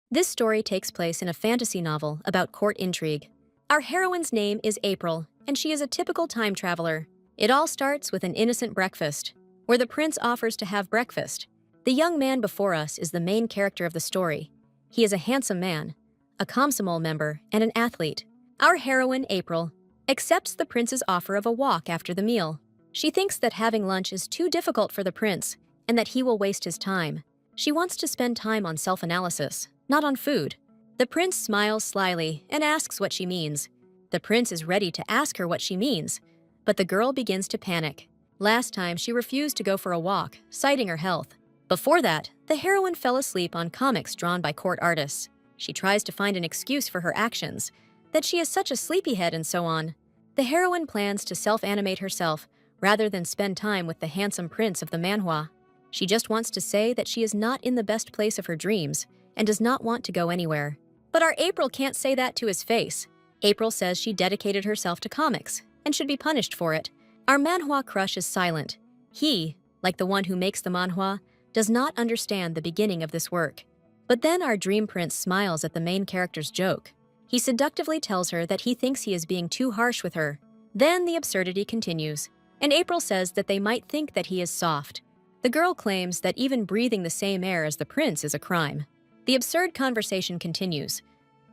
This story takes place in a fantasy novel about court intrigue. Our heroine's name is April, and she is a typical time traveler. It all starts with an innocent breakfast, where the prince offers to have breakfast. The young man before us is the main character of the story. He is a handsome man, a Komsomol member, and an athlete. Our heroine, April, accepts the prince's offer of a walk after the meal. She thinks that having lunch is too difficult for the prince, and that he will waste his time. She wants to spend time on self-analysis, not on food. The prince smiles slyly and asks what she means. The prince is ready to ask her what she means, but the girl begins to panic. Last time, she refused to go for a walk, citing her health. Before that, the heroine fell asleep on comics drawn by court artists. She tries to find an excuse for her actions, that she is such a sleepyhead and so on. The heroine plans to self-animate herself rather than spend time with the handsome prince of the Manhwa. She just wants to say that she is not in the best place of her dreams and does not want to go anywhere. But our April can't say that to his face. April says she dedicated herself to comics and should be punished for it. Our Manhwa crush is silent. He, like the one who makes the manhwa, does not understand the beginning of this work. But then our dream prince smiles at the main character's joke. He seductively tells her that he thinks he is being too harsh with her. Then the absurdity continues, and April says that they might think that he is soft. The girl claims that even breathing the same air as the prince is a crime. The absurd conversation continues.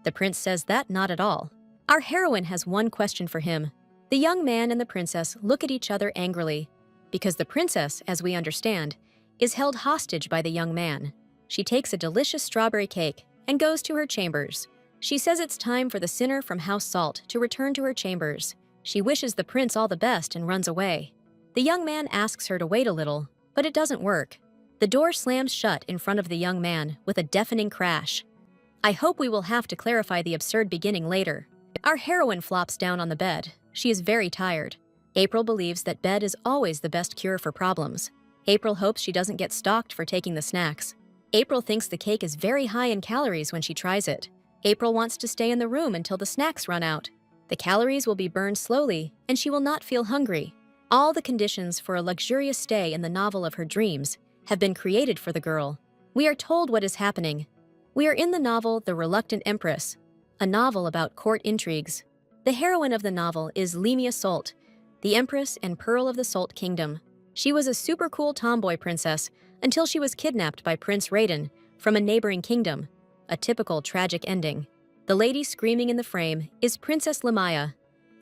The prince says that not at all. Our heroine has one question for him. The young man and the princess look at each other angrily, because the princess, as we understand, is held hostage by the young man. She takes a delicious strawberry cake and goes to her chambers. She says it's time for the sinner from House Salt to return to her chambers. She wishes the prince all the best and runs away. The young man asks her to wait a little, but it doesn't work. The door slams shut in front of the young man with a deafening crash. I hope we will have to clarify the absurd beginning later. Our heroine flops down on the bed. She is very tired. April believes that bed is always the best cure for problems. April hopes she doesn't get stalked for taking the snacks. April thinks the cake is very high in calories when she tries it. April wants to stay in the room until the snacks run out. The calories will be burned slowly, and she will not feel hungry. All the conditions for a luxurious stay in the novel of her dreams have been created for the girl. We are told what is happening. We are in the novel The Reluctant Empress, a novel about court intrigues. The heroine of the novel is Lemia Salt, the Empress and Pearl of the Salt Kingdom. She was a super cool tomboy princess until she was kidnapped by Prince Raiden from a neighboring kingdom, a typical tragic ending. The lady screaming in the frame is Princess Lemia,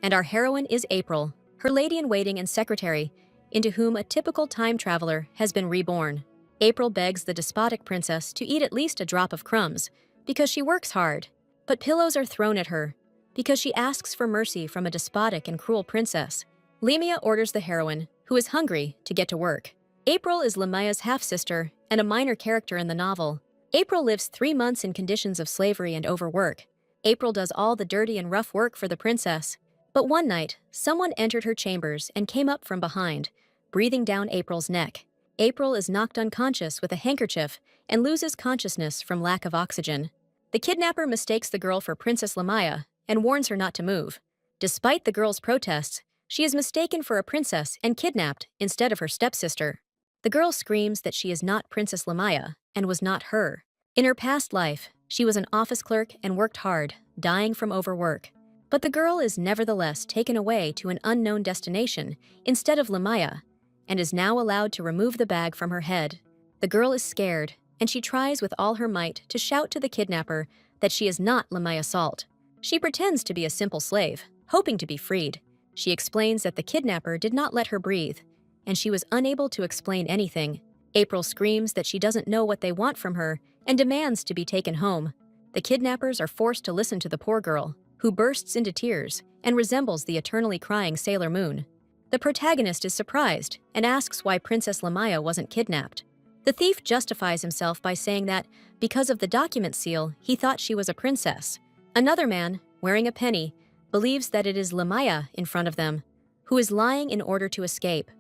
and our heroine is April, her lady-in-waiting and secretary, into whom a typical time traveler has been reborn. April begs the despotic princess to eat at least a drop of crumbs because she works hard, but pillows are thrown at her because she asks for mercy from a despotic and cruel princess. Lemia orders the heroine, who is hungry, to get to work. April is Lemia's half-sister and a minor character in the novel. April lives 3 months in conditions of slavery and overwork. April does all the dirty and rough work for the princess. But one night, someone entered her chambers and came up from behind, breathing down April's neck. April is knocked unconscious with a handkerchief and loses consciousness from lack of oxygen. The kidnapper mistakes the girl for Princess Lemia and warns her not to move. Despite the girl's protests, she is mistaken for a princess and kidnapped instead of her stepsister. The girl screams that she is not Princess Lemia and was not her. In her past life, she was an office clerk and worked hard, dying from overwork. But the girl is nevertheless taken away to an unknown destination instead of Lemia, and is now allowed to remove the bag from her head. The girl is scared, and she tries with all her might to shout to the kidnapper that she is not Lemia Salt. She pretends to be a simple slave, hoping to be freed. She explains that the kidnapper did not let her breathe, and she was unable to explain anything. April screams that she doesn't know what they want from her and demands to be taken home. The kidnappers are forced to listen to the poor girl, who bursts into tears and resembles the eternally crying Sailor Moon. The protagonist is surprised and asks why Princess Lemia wasn't kidnapped. The thief justifies himself by saying that, because of the document seal, he thought she was a princess. Another man, wearing a penny, believes that it is Lemia in front of them, who is lying in order to escape.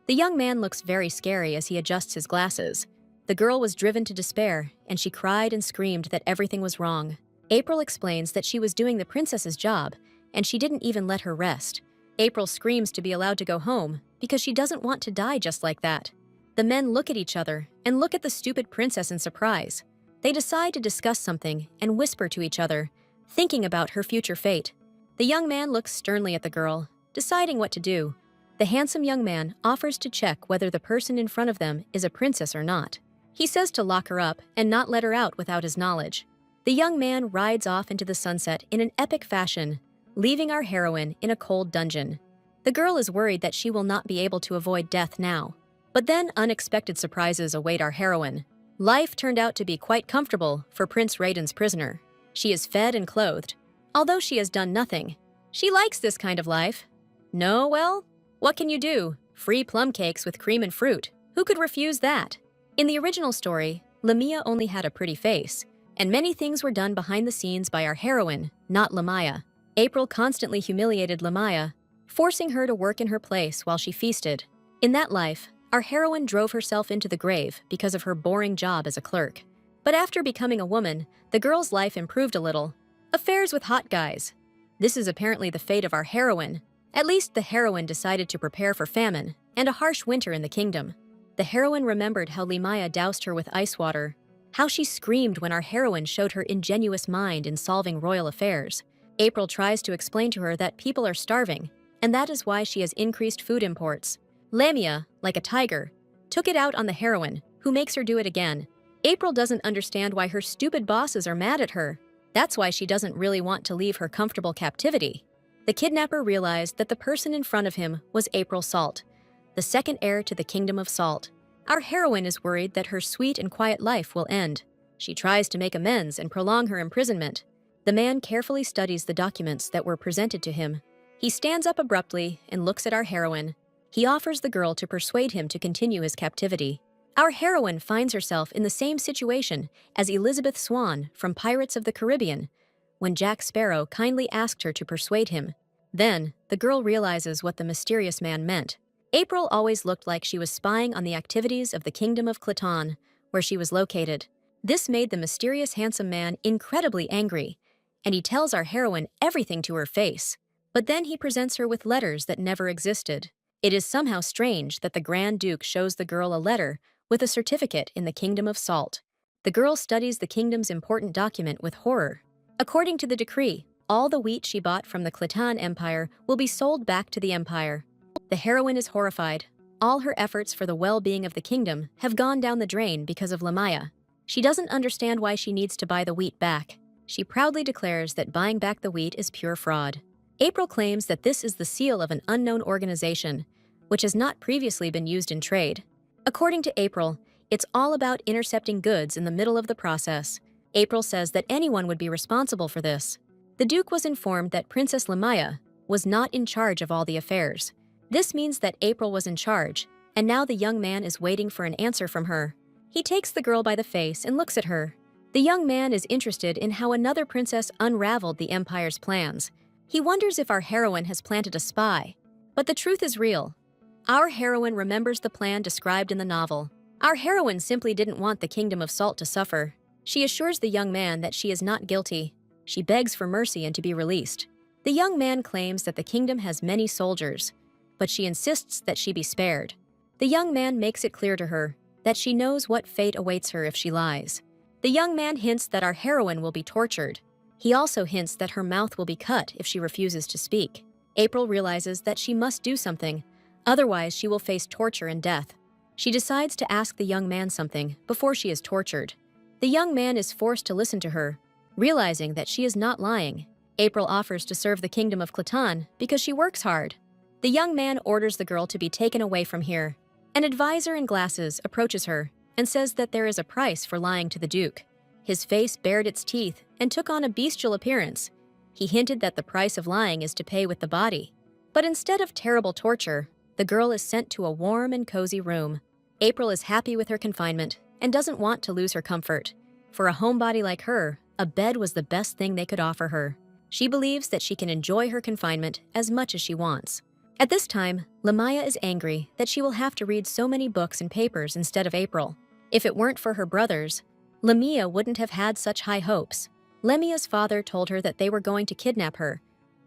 The young man looks very scary as he adjusts his glasses. The girl was driven to despair, and she cried and screamed that everything was wrong. April explains that she was doing the princess's job, and she didn't even let her rest. April screams to be allowed to go home because she doesn't want to die just like that. The men look at each other and look at the stupid princess in surprise. They decide to discuss something and whisper to each other, thinking about her future fate. The young man looks sternly at the girl, deciding what to do. The handsome young man offers to check whether the person in front of them is a princess or not. He says to lock her up and not let her out without his knowledge. The young man rides off into the sunset in an epic fashion, leaving our heroine in a cold dungeon. The girl is worried that she will not be able to avoid death now. But then unexpected surprises await our heroine. Life turned out to be quite comfortable for Prince Raiden's prisoner. She is fed and clothed, although she has done nothing. She likes this kind of life. No, well, what can you do? Free plum cakes with cream and fruit. Who could refuse that? In the original story, Lamia only had a pretty face, and many things were done behind the scenes by our heroine, not Lamia. April constantly humiliated Lamia, forcing her to work in her place while she feasted. In that life, our heroine drove herself into the grave because of her boring job as a clerk. But after becoming a woman, the girl's life improved a little. Affairs with hot guys. This is apparently the fate of our heroine. At least the heroine decided to prepare for famine and a harsh winter in the kingdom. The heroine remembered how Limaya doused her with ice water, how she screamed when our heroine showed her ingenuous mind in solving royal affairs. April tries to explain to her that people are starving, and that is why she has increased food imports. Lamia, like a tiger, took it out on the heroine, who makes her do it again. April doesn't understand why her stupid bosses are mad at her. That's why she doesn't really want to leave her comfortable captivity. The kidnapper realized that the person in front of him was April Salt, the second heir to the Kingdom of Salt. Our heroine is worried that her sweet and quiet life will end. She tries to make amends and prolong her imprisonment. The man carefully studies the documents that were presented to him. He stands up abruptly and looks at our heroine. He offers the girl to persuade him to continue his captivity. Our heroine finds herself in the same situation as Elizabeth Swann from Pirates of the Caribbean, when Jack Sparrow kindly asked her to persuade him. Then, the girl realizes what the mysterious man meant. April always looked like she was spying on the activities of the Kingdom of Cliton, where she was located. This made the mysterious handsome man incredibly angry, and he tells our heroine everything to her face. But then he presents her with letters that never existed. It is somehow strange that the Grand Duke shows the girl a letter with a certificate in the Kingdom of Salt. The girl studies the kingdom's important document with horror. According to the decree, all the wheat she bought from the Cliton Empire will be sold back to the empire. The heroine is horrified. All her efforts for the well-being of the kingdom have gone down the drain because of Lamia. She doesn't understand why she needs to buy the wheat back. She proudly declares that buying back the wheat is pure fraud. April claims that this is the seal of an unknown organization, which has not previously been used in trade. According to April, it's all about intercepting goods in the middle of the process. April says that anyone would be responsible for this. The Duke was informed that Princess Lamia was not in charge of all the affairs. This means that April was in charge, and now the young man is waiting for an answer from her. He takes the girl by the face and looks at her. The young man is interested in how another princess unraveled the Empire's plans. He wonders if our heroine has planted a spy. But the truth is real. Our heroine remembers the plan described in the novel. Our heroine simply didn't want the Kingdom of Salt to suffer. She assures the young man that she is not guilty. She begs for mercy and to be released. The young man claims that the kingdom has many soldiers, but she insists that she be spared. The young man makes it clear to her that she knows what fate awaits her if she lies. The young man hints that our heroine will be tortured. He also hints that her mouth will be cut if she refuses to speak. April realizes that she must do something, otherwise she will face torture and death. She decides to ask the young man something before she is tortured. The young man is forced to listen to her. Realizing that she is not lying, April offers to serve the Kingdom of Cliton because she works hard. The young man orders the girl to be taken away from here. An advisor in glasses approaches her and says that there is a price for lying to the Duke. His face bared its teeth and took on a bestial appearance. He hinted that the price of lying is to pay with the body. But instead of terrible torture, the girl is sent to a warm and cozy room. April is happy with her confinement and doesn't want to lose her comfort. For a homebody like her, a bed was the best thing they could offer her. She believes that she can enjoy her confinement as much as she wants. At this time, Lamia is angry that she will have to read so many books and papers instead of April. If it weren't for her brothers, Lamia wouldn't have had such high hopes. Lamia's father told her that they were going to kidnap her,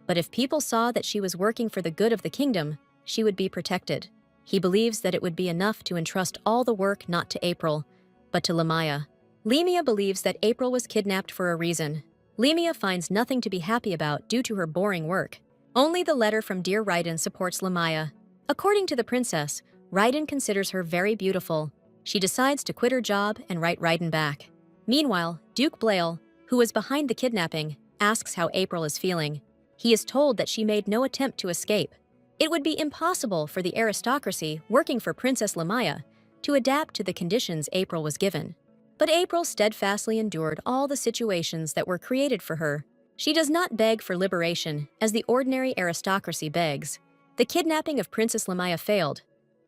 but if people saw that she was working for the good of the kingdom, she would be protected. He believes that it would be enough to entrust all the work not to April, but to Lamia. Lemia believes that April was kidnapped for a reason. Lemia finds nothing to be happy about due to her boring work. Only the letter from dear Raiden supports Lemia. According to the princess, Raiden considers her very beautiful. She decides to quit her job and write Raiden back. Meanwhile, Duke Blail, who was behind the kidnapping, asks how April is feeling. He is told that she made no attempt to escape. It would be impossible for the aristocracy working for Princess Lemia to adapt to the conditions April was given. But April steadfastly endured all the situations that were created for her. She does not beg for liberation as the ordinary aristocracy begs. The kidnapping of Princess Lemia failed,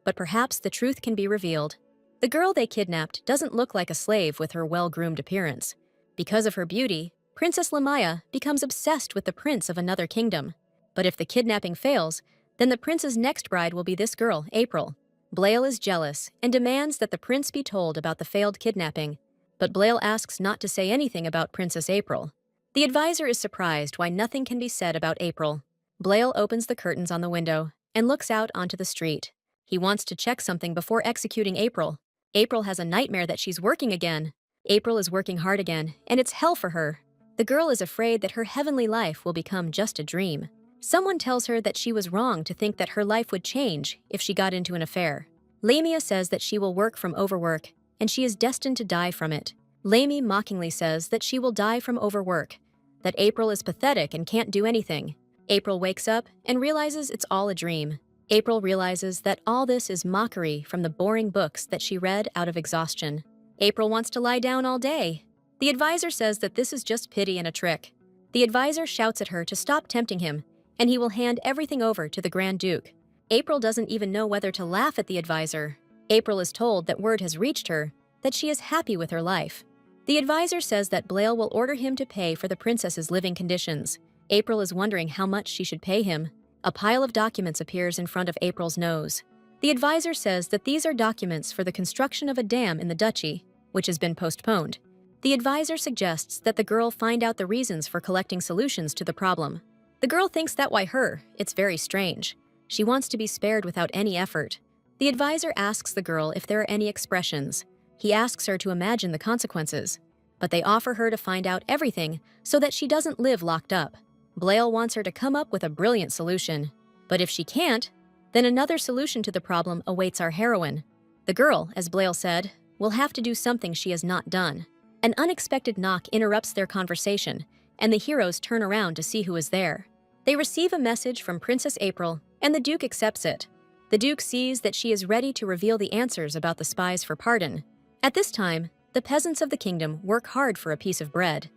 but perhaps the truth can be revealed. The girl they kidnapped doesn't look like a slave with her well-groomed appearance. Because of her beauty, Princess Lemia becomes obsessed with the prince of another kingdom. But if the kidnapping fails, then the prince's next bride will be this girl, April. Blail is jealous and demands that the prince be told about the failed kidnapping, but Blail asks not to say anything about Princess April. The advisor is surprised why nothing can be said about April. Blail opens the curtains on the window and looks out onto the street. He wants to check something before executing April. April has a nightmare that she's working again. April is working hard again, and it's hell for her. The girl is afraid that her heavenly life will become just a dream. Someone tells her that she was wrong to think that her life would change if she got into an affair. Lamia says that she will work from overwork, and she is destined to die from it. Lamy mockingly says that she will die from overwork, that April is pathetic and can't do anything. April wakes up and realizes it's all a dream. April realizes that all this is mockery from the boring books that she read out of exhaustion. April wants to lie down all day. The advisor says that this is just pity and a trick. The advisor shouts at her to stop tempting him, and he will hand everything over to the Grand Duke. April doesn't even know whether to laugh at the advisor. April is told that word has reached her, that she is happy with her life. The advisor says that Blail will order him to pay for the princess's living conditions. April is wondering how much she should pay him. A pile of documents appears in front of April's nose. The advisor says that these are documents for the construction of a dam in the duchy, which has been postponed. The advisor suggests that the girl find out the reasons for collecting solutions to the problem. The girl thinks that why her, it's very strange. She wants to be spared without any effort. The advisor asks the girl if there are any expressions. He asks her to imagine the consequences, but they offer her to find out everything so that she doesn't live locked up. Blail wants her to come up with a brilliant solution, but if she can't, then another solution to the problem awaits our heroine. The girl, as Blail said, will have to do something she has not done. An unexpected knock interrupts their conversation, and the heroes turn around to see who is there. They receive a message from Princess April, and the Duke accepts it. The Duke sees that she is ready to reveal the answers about the spies for pardon. At this time, the peasants of the kingdom work hard for a piece of bread,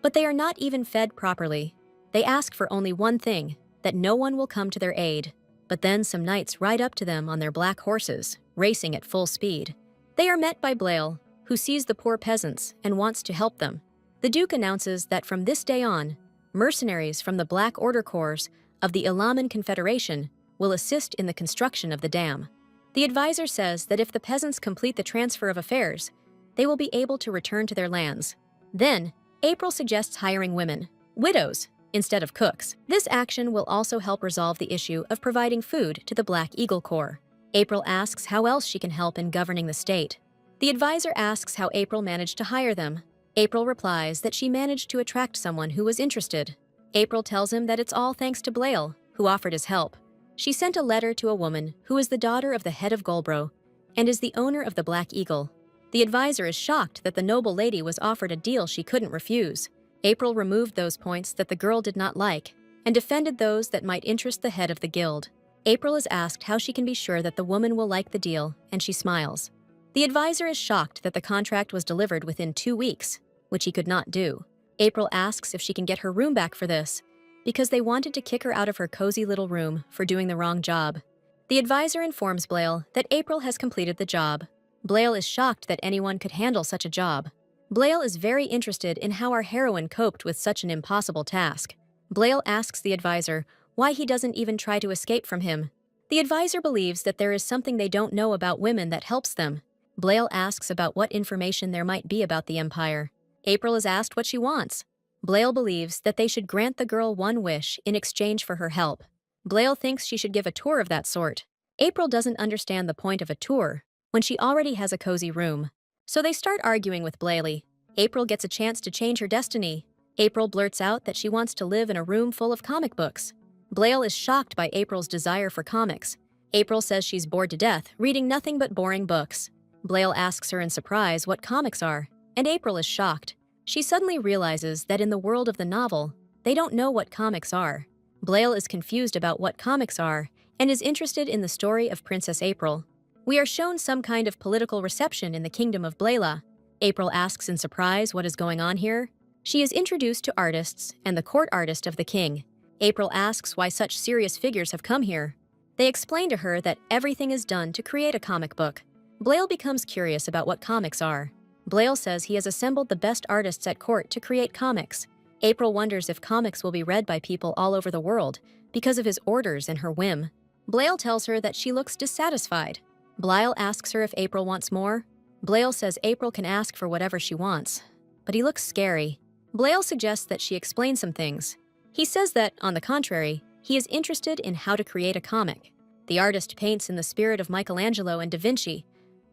but they are not even fed properly. They ask for only one thing, that no one will come to their aid. But then some knights ride up to them on their black horses, racing at full speed. They are met by Blail, who sees the poor peasants and wants to help them. The Duke announces that from this day on, mercenaries from the Black Order Corps of the Ilaman Confederation will assist in the construction of the dam. The advisor says that if the peasants complete the transfer of affairs, they will be able to return to their lands. Then, April suggests hiring women, widows, instead of cooks. This action will also help resolve the issue of providing food to the Black Eagle Corps. April asks how else she can help in governing the state. The advisor asks how April managed to hire them. April replies that she managed to attract someone who was interested. April tells him that it's all thanks to Blail, who offered his help. She sent a letter to a woman who is the daughter of the head of Golbro and is the owner of the Black Eagle. The advisor is shocked that the noble lady was offered a deal she couldn't refuse. April removed those points that the girl did not like and defended those that might interest the head of the guild. April is asked how she can be sure that the woman will like the deal, and she smiles. The advisor is shocked that the contract was delivered within 2 weeks, which he could not do. April asks if she can get her room back for this, because they wanted to kick her out of her cozy little room for doing the wrong job. The advisor informs Blail that April has completed the job. Blail is shocked that anyone could handle such a job. Blail is very interested in how our heroine coped with such an impossible task. Blail asks the advisor why he doesn't even try to escape from him. The advisor believes that there is something they don't know about women that helps them. Blail asks about what information there might be about the Empire. April is asked what she wants. Blail believes that they should grant the girl one wish in exchange for her help. Blail thinks she should give a tour of that sort. April doesn't understand the point of a tour when she already has a cozy room. So they start arguing with Blayley. April gets a chance to change her destiny. April blurts out that she wants to live in a room full of comic books. Blayle is shocked by April's desire for comics. April says she's bored to death, reading nothing but boring books. Blayle asks her in surprise what comics are, and April is shocked. She suddenly realizes that in the world of the novel, they don't know what comics are. Blayle is confused about what comics are and is interested in the story of Princess April. We are shown some kind of political reception in the kingdom of Blayla. April asks in surprise what is going on here. She is introduced to artists and the court artist of the king. April asks why such serious figures have come here. They explain to her that everything is done to create a comic book. Blayle becomes curious about what comics are. Blayle says he has assembled the best artists at court to create comics. April wonders if comics will be read by people all over the world because of his orders and her whim. Blayle tells her that she looks dissatisfied. Blayle asks her if April wants more. Blayle says April can ask for whatever she wants, but he looks scary. Blayle suggests that she explain some things. He says that, on the contrary, he is interested in how to create a comic. The artist paints in the spirit of Michelangelo and Da Vinci,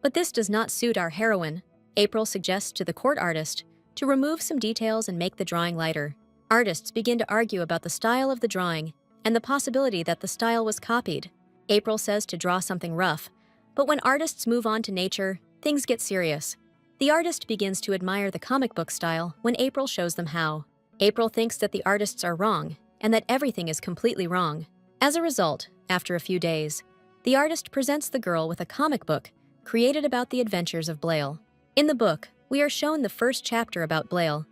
but this does not suit our heroine. April suggests to the court artist to remove some details and make the drawing lighter. Artists begin to argue about the style of the drawing and the possibility that the style was copied. April says to draw something rough, but when artists move on to nature, things get serious. The artist begins to admire the comic book style when April shows them how. April thinks that the artists are wrong and that everything is completely wrong. As a result, after a few days, the artist presents the girl with a comic book created about the adventures of Blayle. In the book, we are shown the first chapter about Blayle,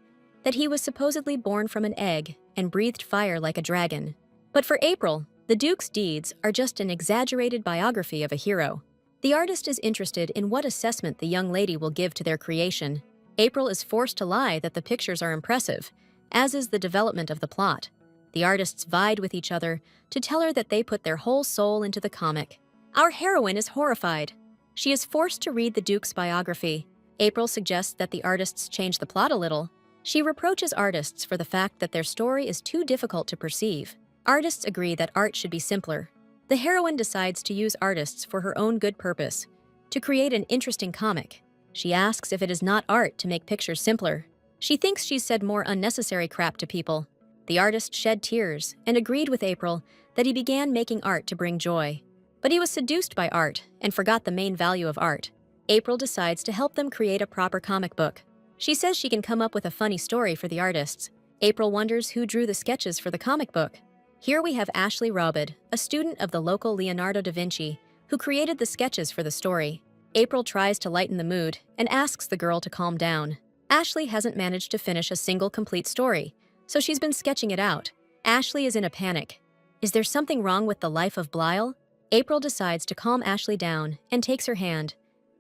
that he was supposedly born from an egg and breathed fire like a dragon. But for April, the Duke's deeds are just an exaggerated biography of a hero. The artist is interested in what assessment the young lady will give to their creation. April is forced to lie that the pictures are impressive, as is the development of the plot. The artists vied with each other to tell her that they put their whole soul into the comic. Our heroine is horrified. She is forced to read the Duke's biography. April suggests that the artists change the plot a little. She reproaches artists for the fact that their story is too difficult to perceive. Artists agree that art should be simpler. The heroine decides to use artists for her own good purpose, to create an interesting comic. She asks if it is not art to make pictures simpler. She thinks she's said more unnecessary crap to people. The artist shed tears and agreed with April that he began making art to bring joy. But he was seduced by art and forgot the main value of art. April decides to help them create a proper comic book. She says she can come up with a funny story for the artists. April wonders who drew the sketches for the comic book. Here we have Ashley Robid, a student of the local Leonardo da Vinci, who created the sketches for the story. April tries to lighten the mood and asks the girl to calm down. Ashley hasn't managed to finish a single complete story, so she's been sketching it out. Ashley is in a panic. Is there something wrong with the life of Blayle? April decides to calm Ashley down and takes her hand,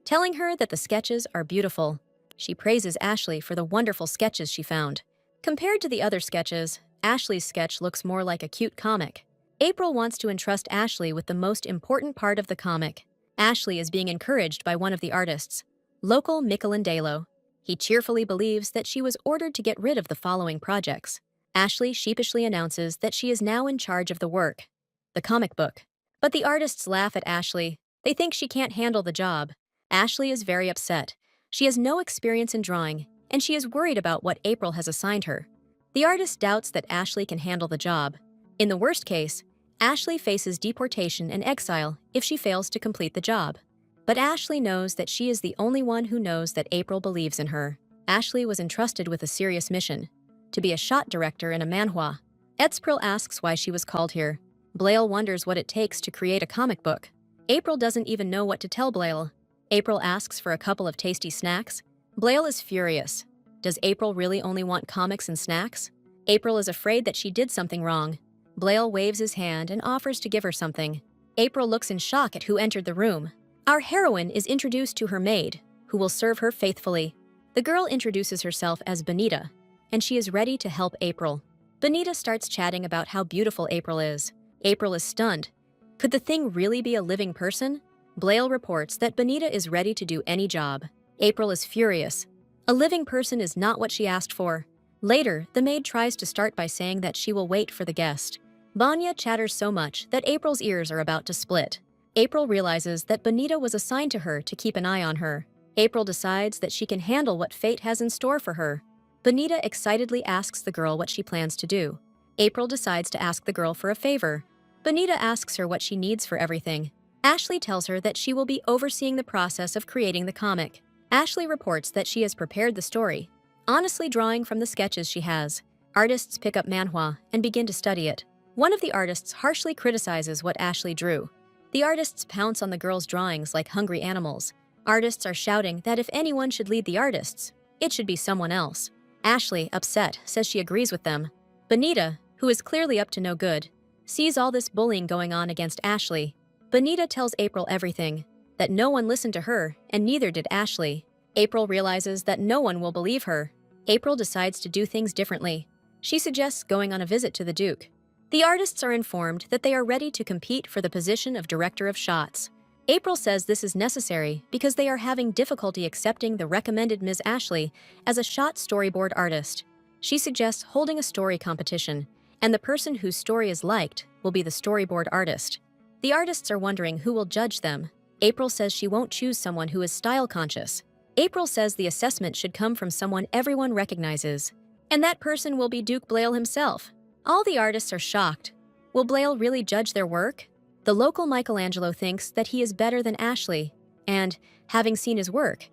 telling her that the sketches are beautiful. She praises Ashley for the wonderful sketches she found. Compared to the other sketches, Ashley's sketch looks more like a cute comic. April wants to entrust Ashley with the most important part of the comic. Ashley is being encouraged by one of the artists, local Michelangelo. He cheerfully believes that she was ordered to get rid of the following projects. Ashley sheepishly announces that she is now in charge of the work, the comic book. But the artists laugh at Ashley. They think she can't handle the job. Ashley is very upset. She has no experience in drawing, and she is worried about what April has assigned her. The artist doubts that Ashley can handle the job. In the worst case, Ashley faces deportation and exile if she fails to complete the job. But Ashley knows that she is the only one who knows that April believes in her. Ashley was entrusted with a serious mission, to be a shot director in a manhwa. April asks why she was called here. Blayle wonders what it takes to create a comic book. April doesn't even know what to tell Blayle. April asks for a couple of tasty snacks. Blayle is furious. Does April really only want comics and snacks? April is afraid that she did something wrong. Blayle waves his hand and offers to give her something. April looks in shock at who entered the room. Our heroine is introduced to her maid, who will serve her faithfully. The girl introduces herself as Benita, and she is ready to help April. Benita starts chatting about how beautiful April is. April is stunned. Could the thing really be a living person? Blayle reports that Benita is ready to do any job. April is furious. A living person is not what she asked for. Later, the maid tries to start by saying that she will wait for the guest. Vanya chatters so much that April's ears are about to split. April realizes that Benita was assigned to her to keep an eye on her. April decides that she can handle what fate has in store for her. Bonita excitedly asks the girl what she plans to do. April decides to ask the girl for a favor. Bonita asks her what she needs for everything. Ashley tells her that she will be overseeing the process of creating the comic. Ashley reports that she has prepared the story, honestly drawing from the sketches she has. Artists pick up Manhwa and begin to study it. One of the artists harshly criticizes what Ashley drew. The artists pounce on the girl's drawings like hungry animals. Artists are shouting that if anyone should lead the artists, it should be someone else. Ashley, upset, says she agrees with them. Bonita, who is clearly up to no good, sees all this bullying going on against Ashley. Bonita tells April everything, that no one listened to her, and neither did Ashley. April realizes that no one will believe her. April decides to do things differently. She suggests going on a visit to the Duke. The artists are informed that they are ready to compete for the position of director of shots. April says this is necessary because they are having difficulty accepting the recommended Ms. Ashley as a shot storyboard artist. She suggests holding a story competition, and the person whose story is liked will be the storyboard artist. The artists are wondering who will judge them. April says she won't choose someone who is style-conscious. April says the assessment should come from someone everyone recognizes, and that person will be Duke Blail himself. All the artists are shocked. Will Blail really judge their work? The local Michelangelo thinks that he is better than Ashley, and, having seen his work,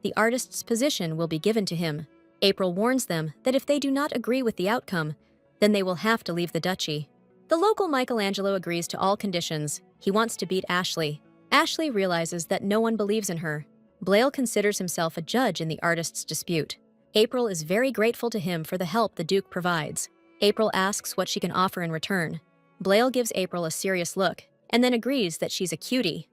the artist's position will be given to him. April warns them that if they do not agree with the outcome, then they will have to leave the duchy. The local Michelangelo agrees to all conditions. He wants to beat Ashley. Ashley realizes that no one believes in her. Blail considers himself a judge in the artists' dispute. April is very grateful to him for the help the Duke provides. April asks what she can offer in return. Blail gives April a serious look, and then agrees that she's a cutie.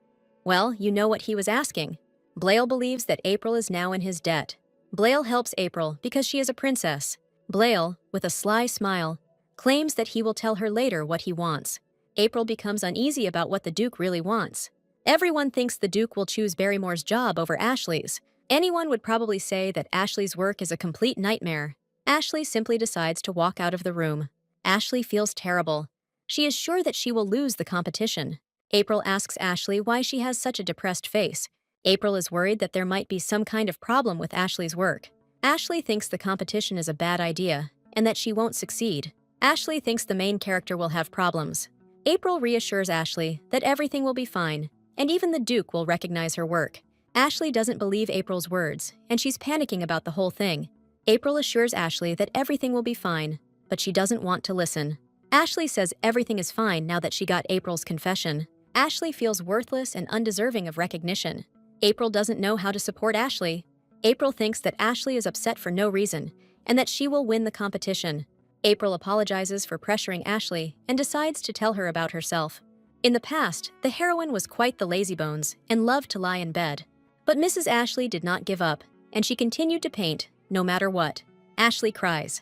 Well, you know what he was asking. Blail believes that April is now in his debt. Blail helps April because she is a princess. Blail, with a sly smile, claims that he will tell her later what he wants. April becomes uneasy about what the Duke really wants. Everyone thinks the Duke will choose Barrymore's job over Ashley's. Anyone would probably say that Ashley's work is a complete nightmare. Ashley simply decides to walk out of the room. Ashley feels terrible. She is sure that she will lose the competition. April asks Ashley why she has such a depressed face. April is worried that there might be some kind of problem with Ashley's work. Ashley thinks the competition is a bad idea and that she won't succeed. Ashley thinks the main character will have problems. April reassures Ashley that everything will be fine, and even the Duke will recognize her work. Ashley doesn't believe April's words, and she's panicking about the whole thing. April assures Ashley that everything will be fine, but she doesn't want to listen. Ashley says everything is fine now that she got April's confession. Ashley feels worthless and undeserving of recognition. April doesn't know how to support Ashley. April thinks that Ashley is upset for no reason, and that she will win the competition. April apologizes for pressuring Ashley and decides to tell her about herself. In the past, the heroine was quite the lazybones and loved to lie in bed. But Mrs. Ashley did not give up, and she continued to paint, no matter what. Ashley cries.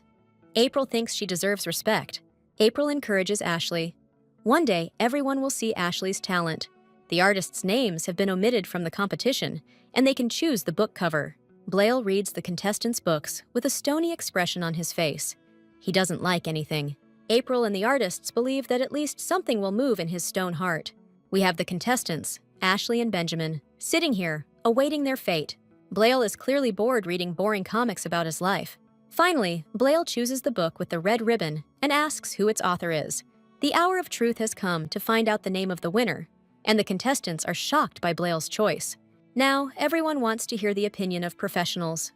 April thinks she deserves respect. April encourages Ashley. One day, everyone will see Ashley's talent. The artists' names have been omitted from the competition, and they can choose the book cover. Blail reads the contestants' books with a stony expression on his face. He doesn't like anything. April and the artists believe that at least something will move in his stone heart. We have the contestants, Ashley and Benjamin, sitting here, awaiting their fate. Blail is clearly bored reading boring comics about his life. Finally, Blail chooses the book with the red ribbon and asks who its author is. The hour of truth has come to find out the name of the winner, and the contestants are shocked by Blail's choice. Now, everyone wants to hear the opinion of professionals.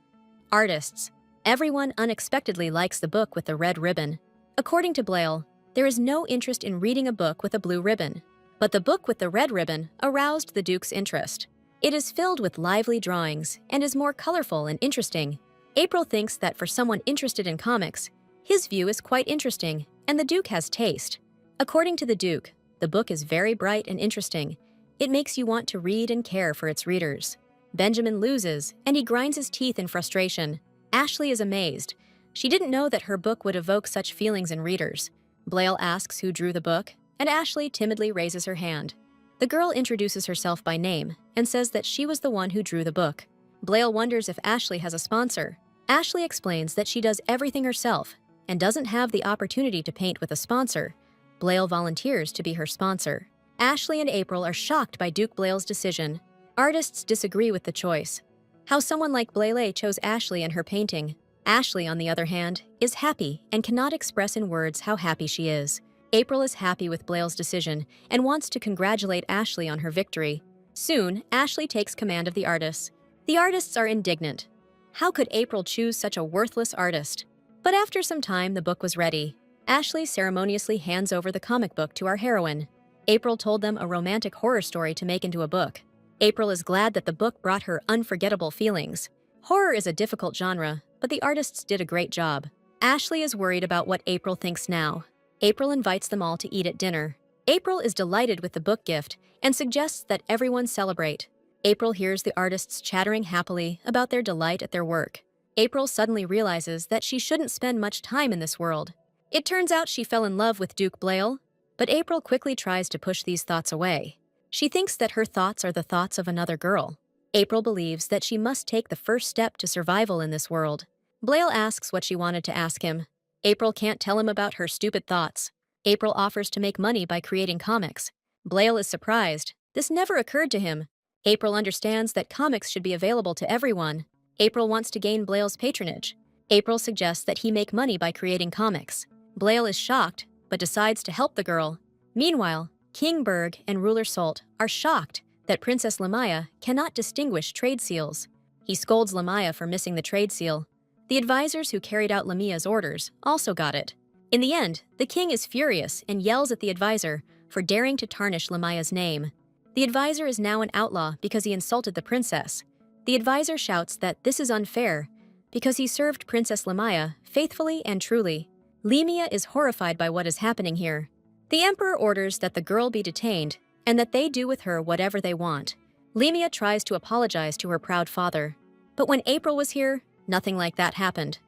Artists. Everyone unexpectedly likes the book with the red ribbon. According to Blail, there is no interest in reading a book with a blue ribbon. But the book with the red ribbon aroused the Duke's interest. It is filled with lively drawings and is more colorful and interesting. April thinks that for someone interested in comics, his view is quite interesting, and the Duke has taste. According to the Duke, the book is very bright and interesting. It makes you want to read and care for its readers. Benjamin loses, and he grinds his teeth in frustration. Ashley is amazed. She didn't know that her book would evoke such feelings in readers. Blail asks who drew the book, and Ashley timidly raises her hand. The girl introduces herself by name and says that she was the one who drew the book. Blail wonders if Ashley has a sponsor. Ashley explains that she does everything herself and doesn't have the opportunity to paint with a sponsor. Blail volunteers to be her sponsor. Ashley and April are shocked by Duke Blail's decision. Artists disagree with the choice. How someone like Blaile chose Ashley in her painting. Ashley, on the other hand, is happy and cannot express in words how happy she is. April is happy with Blaile's decision and wants to congratulate Ashley on her victory. Soon, Ashley takes command of the artists. The artists are indignant. How could April choose such a worthless artist? But after some time, the book was ready. Ashley ceremoniously hands over the comic book to our heroine. April told them a romantic horror story to make into a book. April is glad that the book brought her unforgettable feelings. Horror is a difficult genre, but the artists did a great job. Ashley is worried about what April thinks now. April invites them all to eat at dinner. April is delighted with the book gift and suggests that everyone celebrate. April hears the artists chattering happily about their delight at their work. April suddenly realizes that she shouldn't spend much time in this world. It turns out she fell in love with Duke Blaile, but April quickly tries to push these thoughts away. She thinks that her thoughts are the thoughts of another girl. April believes that she must take the first step to survival in this world. Blaile asks what she wanted to ask him. April can't tell him about her stupid thoughts. April offers to make money by creating comics. Blaile is surprised. This never occurred to him. April understands that comics should be available to everyone. April wants to gain Blaile's patronage. April suggests that he make money by creating comics. Blaile is shocked, but decides to help the girl. Meanwhile, King Berg and Ruler Solt are shocked that Princess Lamaya cannot distinguish trade seals. He scolds Lamaya for missing the trade seal. The advisors who carried out Lamia's orders also got it. In the end, the king is furious and yells at the advisor for daring to tarnish Lamaya's name. The advisor is now an outlaw because he insulted the princess. The advisor shouts that this is unfair because he served Princess Lamaya faithfully and truly. Lamia is horrified by what is happening here. The emperor orders that the girl be detained and that they do with her whatever they want. Lamia tries to apologize to her proud father. But when April was here, nothing like that happened.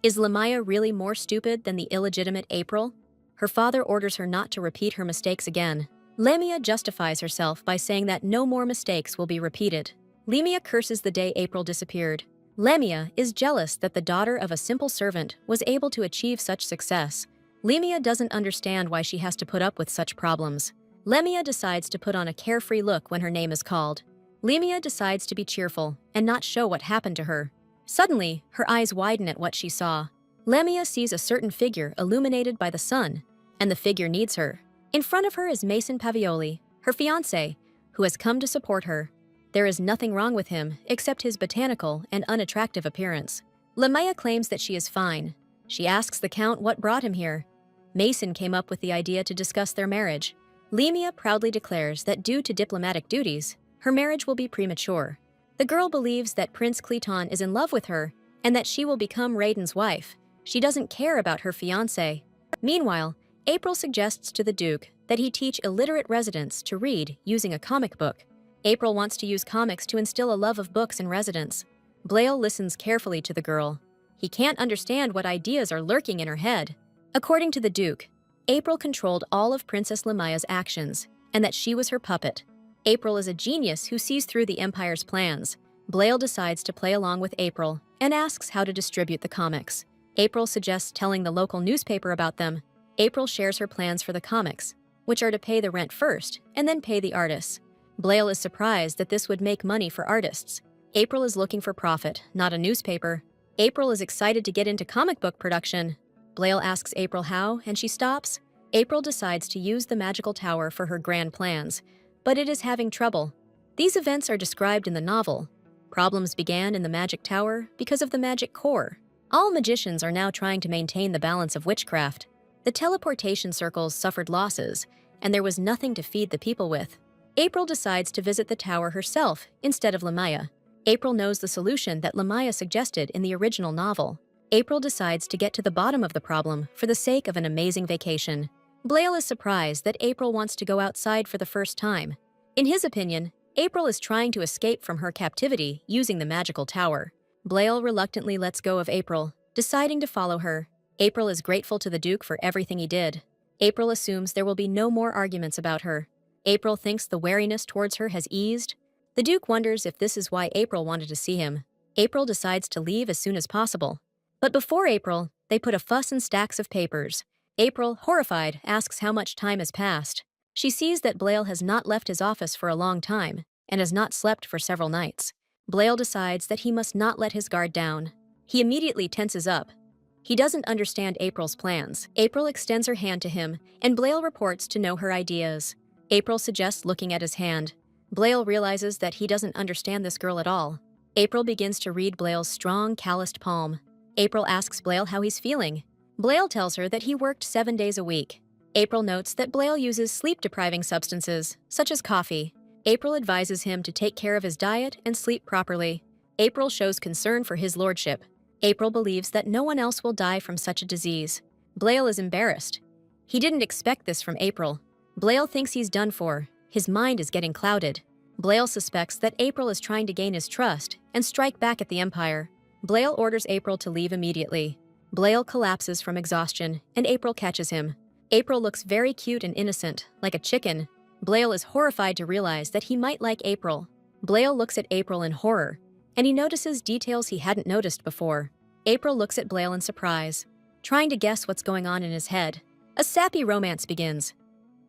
Is Lamia really more stupid than the illegitimate April? Her father orders her not to repeat her mistakes again. Lamia justifies herself by saying that no more mistakes will be repeated. Lamia curses the day April disappeared. Lamia is jealous that the daughter of a simple servant was able to achieve such success. Lamia doesn't understand why she has to put up with such problems. Lamia decides to put on a carefree look when her name is called. Lamia decides to be cheerful and not show what happened to her. Suddenly, her eyes widen at what she saw. Lamia sees a certain figure illuminated by the sun, and the figure needs her. In front of her is Mason Pavioli, her fiancé, who has come to support her. There is nothing wrong with him except his botanical and unattractive appearance. Lamia claims that she is fine. She asks the count what brought him here. Mason came up with the idea to discuss their marriage. Lamia proudly declares that due to diplomatic duties, her marriage will be premature. The girl believes that Prince Cleton is in love with her and that she will become Raiden's wife. She doesn't care about her fiancé. Meanwhile, April suggests to the Duke that he teach illiterate residents to read using a comic book. April wants to use comics to instill a love of books in residents. Blaile listens carefully to the girl. He can't understand what ideas are lurking in her head. According to the Duke, April controlled all of Princess Lamaya's actions, and that she was her puppet. April is a genius who sees through the Empire's plans. Blaile decides to play along with April and asks how to distribute the comics. April suggests telling the local newspaper about them. April shares her plans for the comics, which are to pay the rent first and then pay the artists. Blaile is surprised that this would make money for artists. April is looking for profit, not a newspaper. April is excited to get into comic book production. Blaile asks April how, and she stops. April decides to use the magical tower for her grand plans, but it is having trouble. These events are described in the novel. Problems began in the magic tower because of the magic core. All magicians are now trying to maintain the balance of witchcraft. The teleportation circles suffered losses, and there was nothing to feed the people with. April decides to visit the tower herself instead of Lamaya. April knows the solution that Lamaya suggested in the original novel. April decides to get to the bottom of the problem for the sake of an amazing vacation. Blaile is surprised that April wants to go outside for the first time. In his opinion, April is trying to escape from her captivity using the magical tower. Blaile reluctantly lets go of April, deciding to follow her. April is grateful to the Duke for everything he did. April assumes there will be no more arguments about her. April thinks the wariness towards her has eased. The Duke wonders if this is why April wanted to see him. April decides to leave as soon as possible. But before April, they put a fuss in stacks of papers. April, horrified, asks how much time has passed. She sees that Blaile has not left his office for a long time and has not slept for several nights. Blail decides that he must not let his guard down. He immediately tenses up. He doesn't understand April's plans. April extends her hand to him, and Blail reports to know her ideas. April suggests looking at his hand. Blail realizes that he doesn't understand this girl at all. April begins to read Blail's strong, calloused palm. April asks Blail how he's feeling. Blail tells her that he worked 7 days a week. April notes that Blail uses sleep-depriving substances, such as coffee. April advises him to take care of his diet and sleep properly. April shows concern for his lordship. April believes that no one else will die from such a disease. Blail is embarrassed. He didn't expect this from April. Blail thinks he's done for. His mind is getting clouded. Blail suspects that April is trying to gain his trust and strike back at the Empire. Blail orders April to leave immediately. Blail collapses from exhaustion, and April catches him. April looks very cute and innocent, like a chicken. Blail is horrified to realize that he might like April. Blail looks at April in horror, and he notices details he hadn't noticed before. April looks at Blail in surprise, trying to guess what's going on in his head. A sappy romance begins.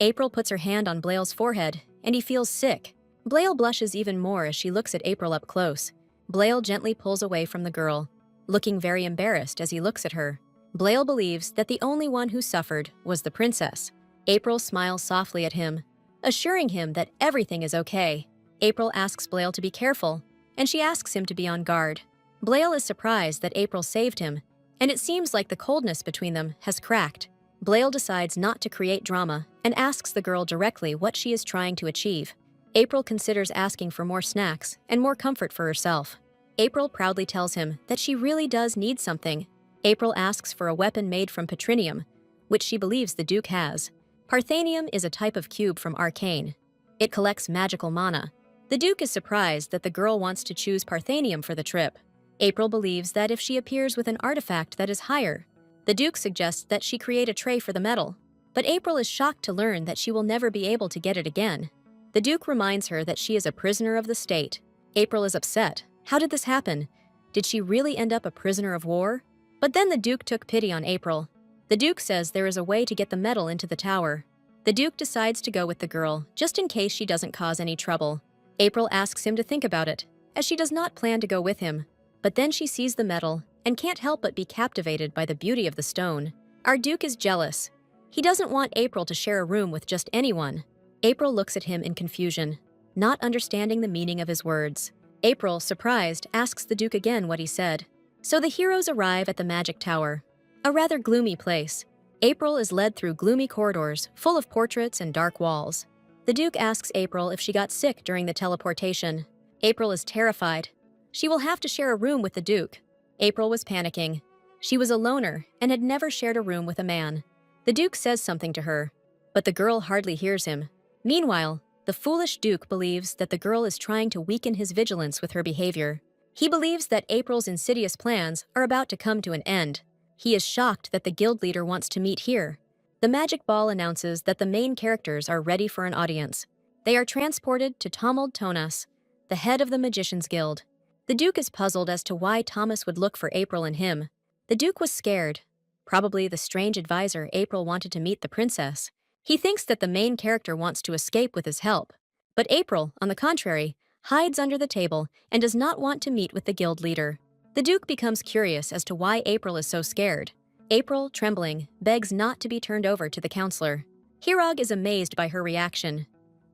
April puts her hand on Blail's forehead, and he feels sick. Blail blushes even more as she looks at April up close. Blail gently pulls away from the girl, looking very embarrassed as he looks at her. Blail believes that the only one who suffered was the princess. April smiles softly at him, assuring him that everything is okay. April asks Blail to be careful, and she asks him to be on guard. Blail is surprised that April saved him, and it seems like the coldness between them has cracked. Blail decides not to create drama and asks the girl directly what she is trying to achieve. April considers asking for more snacks and more comfort for herself. April proudly tells him that she really does need something. April asks for a weapon made from patrinium, which she believes the Duke has. Parthenium is a type of cube from Arcane. It collects magical mana. The Duke is surprised that the girl wants to choose Parthenium for the trip. April believes that if she appears with an artifact that is higher, the Duke suggests that she create a tray for the metal. But April is shocked to learn that she will never be able to get it again. The Duke reminds her that she is a prisoner of the state. April is upset. How did this happen? Did she really end up a prisoner of war? But then the Duke took pity on April. The Duke says there is a way to get the metal into the tower. The Duke decides to go with the girl, just in case she doesn't cause any trouble. April asks him to think about it, as she does not plan to go with him. But then she sees the metal and can't help but be captivated by the beauty of the stone. Our Duke is jealous. He doesn't want April to share a room with just anyone. April looks at him in confusion, not understanding the meaning of his words. April, surprised, asks the Duke again what he said. So the heroes arrive at the magic tower, a rather gloomy place. April is led through gloomy corridors, full of portraits and dark walls. The Duke asks April if she got sick during the teleportation. April is terrified. She will have to share a room with the Duke. April was panicking. She was a loner and had never shared a room with a man. The Duke says something to her, but the girl hardly hears him. Meanwhile, the foolish Duke believes that the girl is trying to weaken his vigilance with her behavior. He believes that April's insidious plans are about to come to an end. He is shocked that the guild leader wants to meet here. The magic ball announces that the main characters are ready for an audience. They are transported to Tomold Tonas, the head of the Magicians Guild. The Duke is puzzled as to why Thomas would look for April and him. The Duke was scared. Probably the strange advisor April wanted to meet the princess. He thinks that the main character wants to escape with his help. But April, on the contrary, hides under the table and does not want to meet with the guild leader. The Duke becomes curious as to why April is so scared. April, trembling, begs not to be turned over to the counselor. Hirog is amazed by her reaction.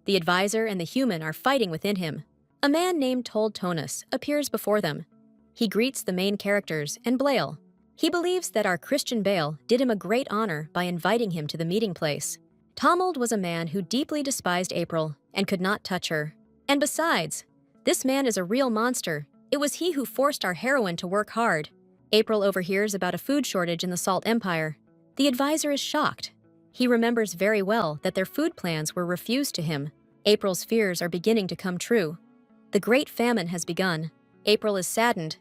The advisor and the human are fighting within him. A man named Told Tonus appears before them. He greets the main characters and Blail. He believes that our Christian Bale did him a great honor by inviting him to the meeting place. Tomold was a man who deeply despised April and could not touch her. And besides, this man is a real monster. It was he who forced our heroine to work hard. April overhears about a food shortage in the Salt Empire. The advisor is shocked. He remembers very well that their food plans were refused to him. April's fears are beginning to come true. The Great Famine has begun. April is saddened.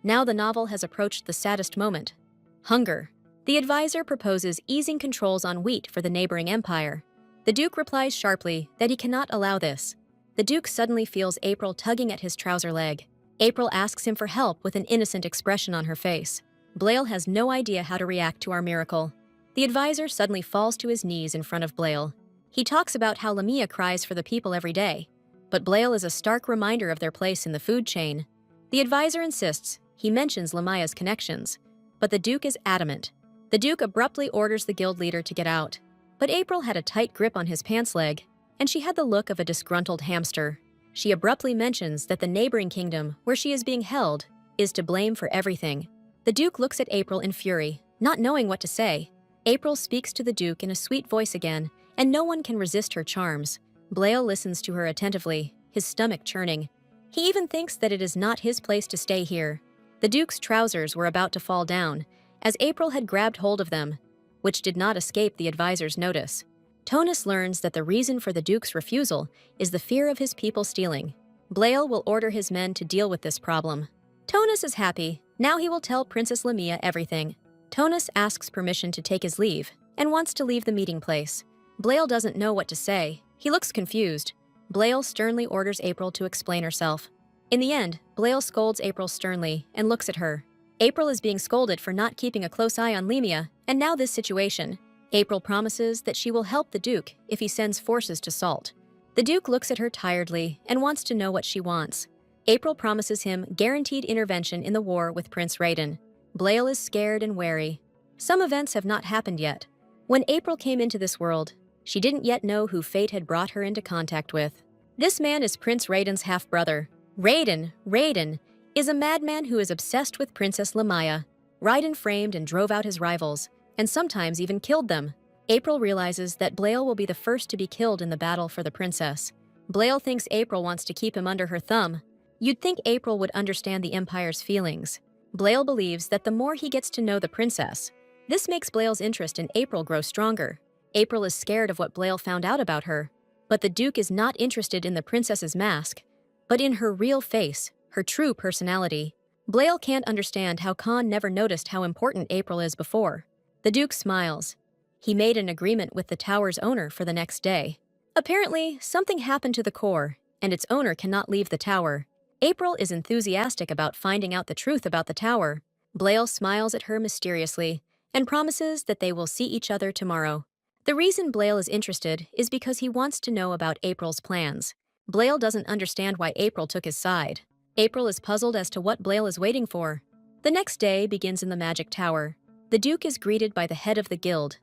Now the novel has approached the saddest moment. Hunger. The advisor proposes easing controls on wheat for the neighboring empire. The Duke replies sharply that he cannot allow this. The Duke suddenly feels April tugging at his trouser leg. April asks him for help with an innocent expression on her face. Blail has no idea how to react to our miracle. The advisor suddenly falls to his knees in front of Blail. He talks about how Lamia cries for the people every day. but Blail is a stark reminder of their place in the food chain. The advisor insists. He mentions Lamaya's connections, but the Duke is adamant. The Duke abruptly orders the guild leader to get out, but April had a tight grip on his pants leg, and she had the look of a disgruntled hamster. She abruptly mentions that the neighboring kingdom, where she is being held, is to blame for everything. The Duke looks at April in fury, not knowing what to say. April speaks to the Duke in a sweet voice again, and no one can resist her charms. Blail listens to her attentively, his stomach churning. He even thinks that it is not his place to stay here. The Duke's trousers were about to fall down, as April had grabbed hold of them, which did not escape the advisor's notice. Tonus learns that the reason for the Duke's refusal is the fear of his people stealing. Blail will order his men to deal with this problem. Tonus is happy. Now he will tell Princess Lamia everything. Tonus asks permission to take his leave and wants to leave the meeting place. Blail doesn't know what to say. He looks confused. Blail sternly orders April to explain herself. In the end, Blail scolds April sternly and looks at her. April is being scolded for not keeping a close eye on Lamia, and now this situation. April promises that she will help the Duke if he sends forces to Salt. The Duke looks at her tiredly and wants to know what she wants. April promises him guaranteed intervention in the war with Prince Raiden. Blail is scared and wary. Some events have not happened yet. When April came into this world, she didn't yet know who fate had brought her into contact with. This man is Prince Raiden's half-brother. Raiden is a madman who is obsessed with Princess Lamia. Raiden framed and drove out his rivals, and sometimes even killed them. April realizes that Blail will be the first to be killed in the battle for the princess. Blail thinks April wants to keep him under her thumb. You'd think April would understand the Empire's feelings. Blail believes that the more he gets to know the princess, this makes Blail's interest in April grow stronger. April is scared of what Blail found out about her, but the Duke is not interested in the princess's mask, but in her real face, her true personality. Blail can't understand how Khan never noticed how important April is before. The Duke smiles. He made an agreement with the tower's owner for the next day. Apparently, something happened to the core, and its owner cannot leave the tower. April is enthusiastic about finding out the truth about the tower. Blail smiles at her mysteriously and promises that they will see each other tomorrow. The reason Blail is interested is because he wants to know about April's plans. Blail doesn't understand why April took his side. April is puzzled as to what Blail is waiting for. The next day begins in the magic tower. The Duke is greeted by the head of the guild,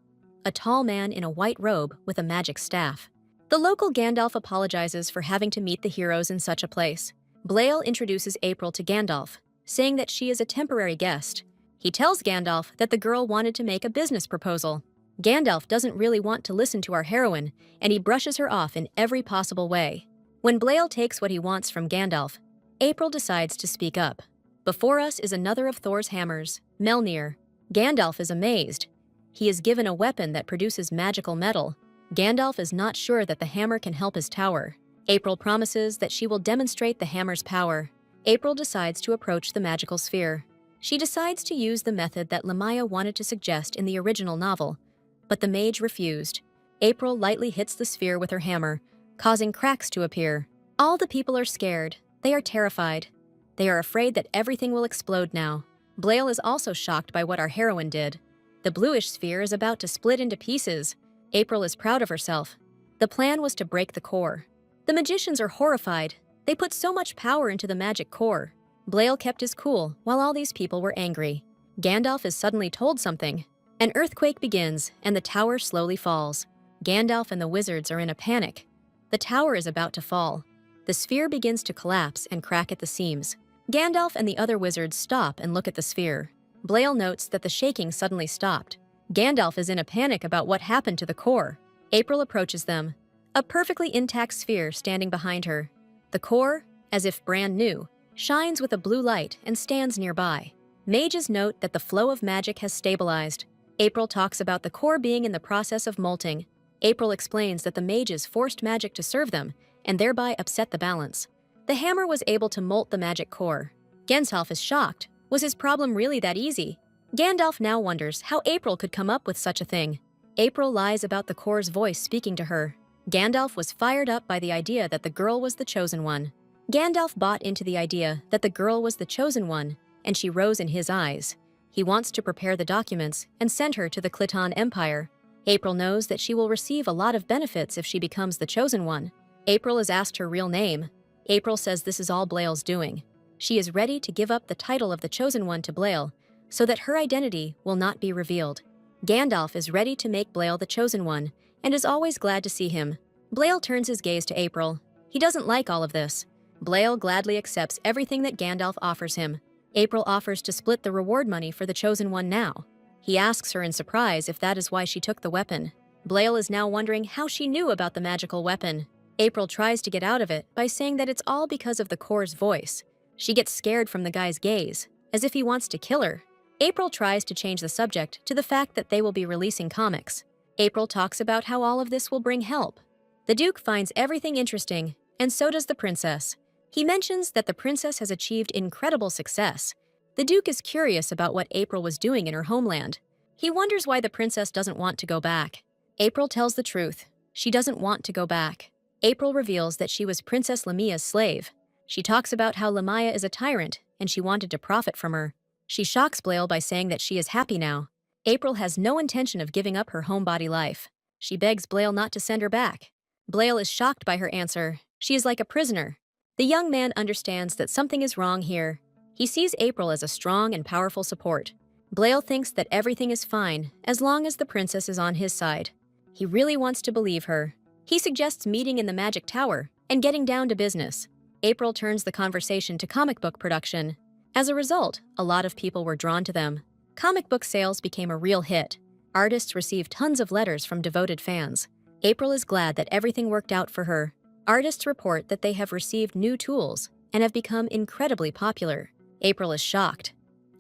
a tall man in a white robe with a magic staff. The local Gandalf apologizes for having to meet the heroes in such a place. Blail introduces April to Gandalf, saying that she is a temporary guest. He tells Gandalf that the girl wanted to make a business proposal. Gandalf doesn't really want to listen to our heroine, and he brushes her off in every possible way. When Blail takes what he wants from Gandalf, April decides to speak up. Before us is another of Thor's hammers, Mjolnir. Gandalf is amazed. He is given a weapon that produces magical metal. Gandalf is not sure that the hammer can help his tower. April promises that she will demonstrate the hammer's power. April decides to approach the magical sphere. She decides to use the method that Lamia wanted to suggest in the original novel, but the mage refused. April lightly hits the sphere with her hammer, causing cracks to appear. All the people are scared. They are terrified. They are afraid that everything will explode now. Blail is also shocked by what our heroine did. The bluish sphere is about to split into pieces. April is proud of herself. The plan was to break the core. The magicians are horrified. They put so much power into the magic core. Blail kept his cool while all these people were angry. Gandalf is suddenly told something. An earthquake begins, and the tower slowly falls. Gandalf and the wizards are in a panic. The tower is about to fall. The sphere begins to collapse and crack at the seams. Gandalf and the other wizards stop and look at the sphere. Blail notes that the shaking suddenly stopped. Gandalf is in a panic about what happened to the core. April approaches them, a perfectly intact sphere standing behind her. The core, as if brand new, shines with a blue light and stands nearby. Mages note that the flow of magic has stabilized. April talks about the core being in the process of molting. April explains that the mages forced magic to serve them and thereby upset the balance. The hammer was able to molt the magic core. Gandalf is shocked. Was his problem really that easy? Gandalf now wonders how April could come up with such a thing. April lies about the core's voice speaking to her. Gandalf was fired up by the idea that the girl was the chosen one. Gandalf bought into the idea that the girl was the chosen one, and she rose in his eyes. He wants to prepare the documents and send her to the Cliton Empire. April knows that she will receive a lot of benefits if she becomes the chosen one. April is asked her real name. April says this is all Blaile's doing. She is ready to give up the title of the Chosen One to Blaile so that her identity will not be revealed. Gandalf is ready to make Blaile the Chosen One and is always glad to see him. Blaile turns his gaze to April. He doesn't like all of this. Blaile gladly accepts everything that Gandalf offers him. April offers to split the reward money for the Chosen One now. He asks her in surprise if that is why she took the weapon. Blaile is now wondering how she knew about the magical weapon. April tries to get out of it by saying that it's all because of the Core's voice. She gets scared from the guy's gaze, as if he wants to kill her. April tries to change the subject to the fact that they will be releasing comics. April talks about how all of this will bring help. The Duke finds everything interesting, and so does the princess. He mentions that the princess has achieved incredible success. The Duke is curious about what April was doing in her homeland. He wonders why the princess doesn't want to go back. April tells the truth. She doesn't want to go back. April reveals that she was Princess Lamia's slave. She talks about how Lamia is a tyrant and she wanted to profit from her. She shocks Blaile by saying that she is happy now. April has no intention of giving up her homebody life. She begs Blaile not to send her back. Blaile is shocked by her answer. She is like a prisoner. The young man understands that something is wrong here. He sees April as a strong and powerful support. Blaile thinks that everything is fine as long as the princess is on his side. He really wants to believe her. He suggests meeting in the Magic Tower and getting down to business. April turns the conversation to comic book production. As a result, a lot of people were drawn to them. Comic book sales became a real hit. Artists received tons of letters from devoted fans. April is glad that everything worked out for her. Artists report that they have received new tools and have become incredibly popular. April is shocked.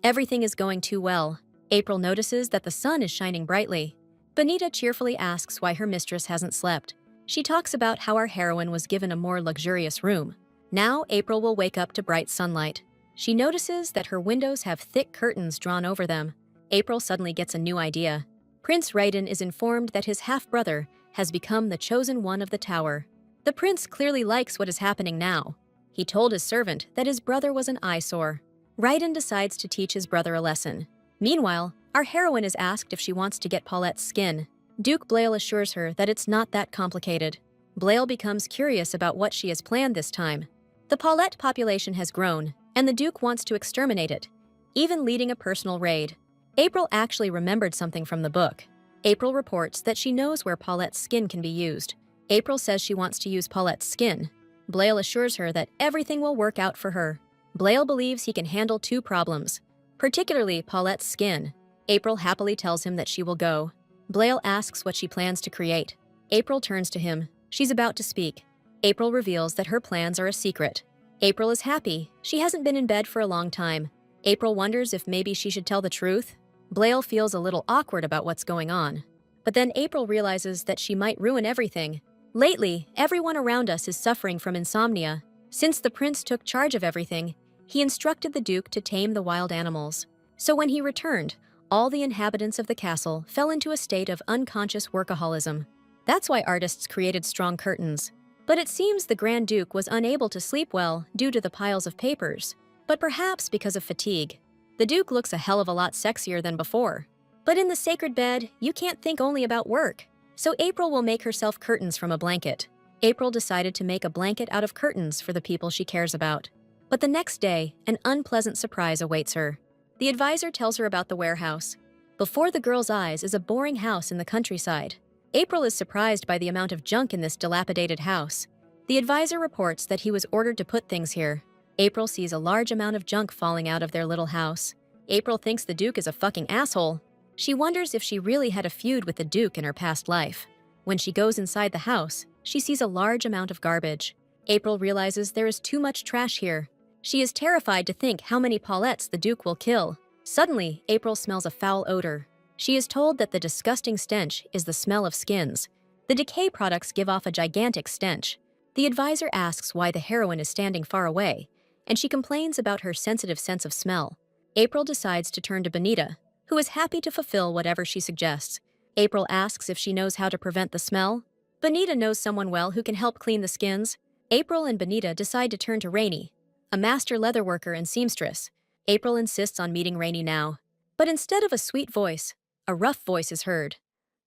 Everything is going too well. April notices that the sun is shining brightly. Bonita cheerfully asks why her mistress hasn't slept. She talks about how our heroine was given a more luxurious room. Now April will wake up to bright sunlight. She notices that her windows have thick curtains drawn over them. April suddenly gets a new idea. Prince Raiden is informed that his half-brother has become the Chosen One of the tower. The prince clearly likes what is happening now. He told his servant that his brother was an eyesore. Raiden decides to teach his brother a lesson. Meanwhile, our heroine is asked if she wants to get Paulette's skin. Duke Blaile assures her that it's not that complicated. Blaile becomes curious about what she has planned this time. The Paulette population has grown, and the Duke wants to exterminate it, even leading a personal raid. April actually remembered something from the book. April reports that she knows where Paulette's skin can be used. April says she wants to use Paulette's skin. Blaile assures her that everything will work out for her. Blaile believes he can handle two problems, particularly Paulette's skin. April happily tells him that she will go. Blaile asks what she plans to create. April turns to him. She's about to speak. April reveals that her plans are a secret. April is happy. She hasn't been in bed for a long time. April wonders if maybe she should tell the truth. Blaile feels a little awkward about what's going on. But then April realizes that she might ruin everything. Lately, everyone around us is suffering from insomnia. Since the prince took charge of everything, he instructed the Duke to tame the wild animals. So when he returned, all the inhabitants of the castle fell into a state of unconscious workaholism. That's why artists created strong curtains. But it seems the Grand Duke was unable to sleep well due to the piles of papers, but perhaps because of fatigue. The Duke looks a hell of a lot sexier than before. But in the sacred bed, you can't think only about work. So April will make herself curtains from a blanket. April decided to make a blanket out of curtains for the people she cares about. But the next day, an unpleasant surprise awaits her. The advisor tells her about the warehouse. Before the girl's eyes is a boring house in the countryside. April is surprised by the amount of junk in this dilapidated house. The advisor reports that he was ordered to put things here. April sees a large amount of junk falling out of their little house. April thinks the Duke is a fucking asshole. She wonders if she really had a feud with the Duke in her past life. When she goes inside the house, she sees a large amount of garbage. April realizes there is too much trash here. She is terrified to think how many Paulettes the Duke will kill. Suddenly, April smells a foul odor. She is told that the disgusting stench is the smell of skins. The decay products give off a gigantic stench. The advisor asks why the heroine is standing far away, and she complains about her sensitive sense of smell. April decides to turn to Bonita, who is happy to fulfill whatever she suggests. April asks if she knows how to prevent the smell. Bonita knows someone well who can help clean the skins. April and Bonita decide to turn to Rainey, a master leatherworker and seamstress. April insists on meeting Rainey now. But instead of a sweet voice, a rough voice is heard.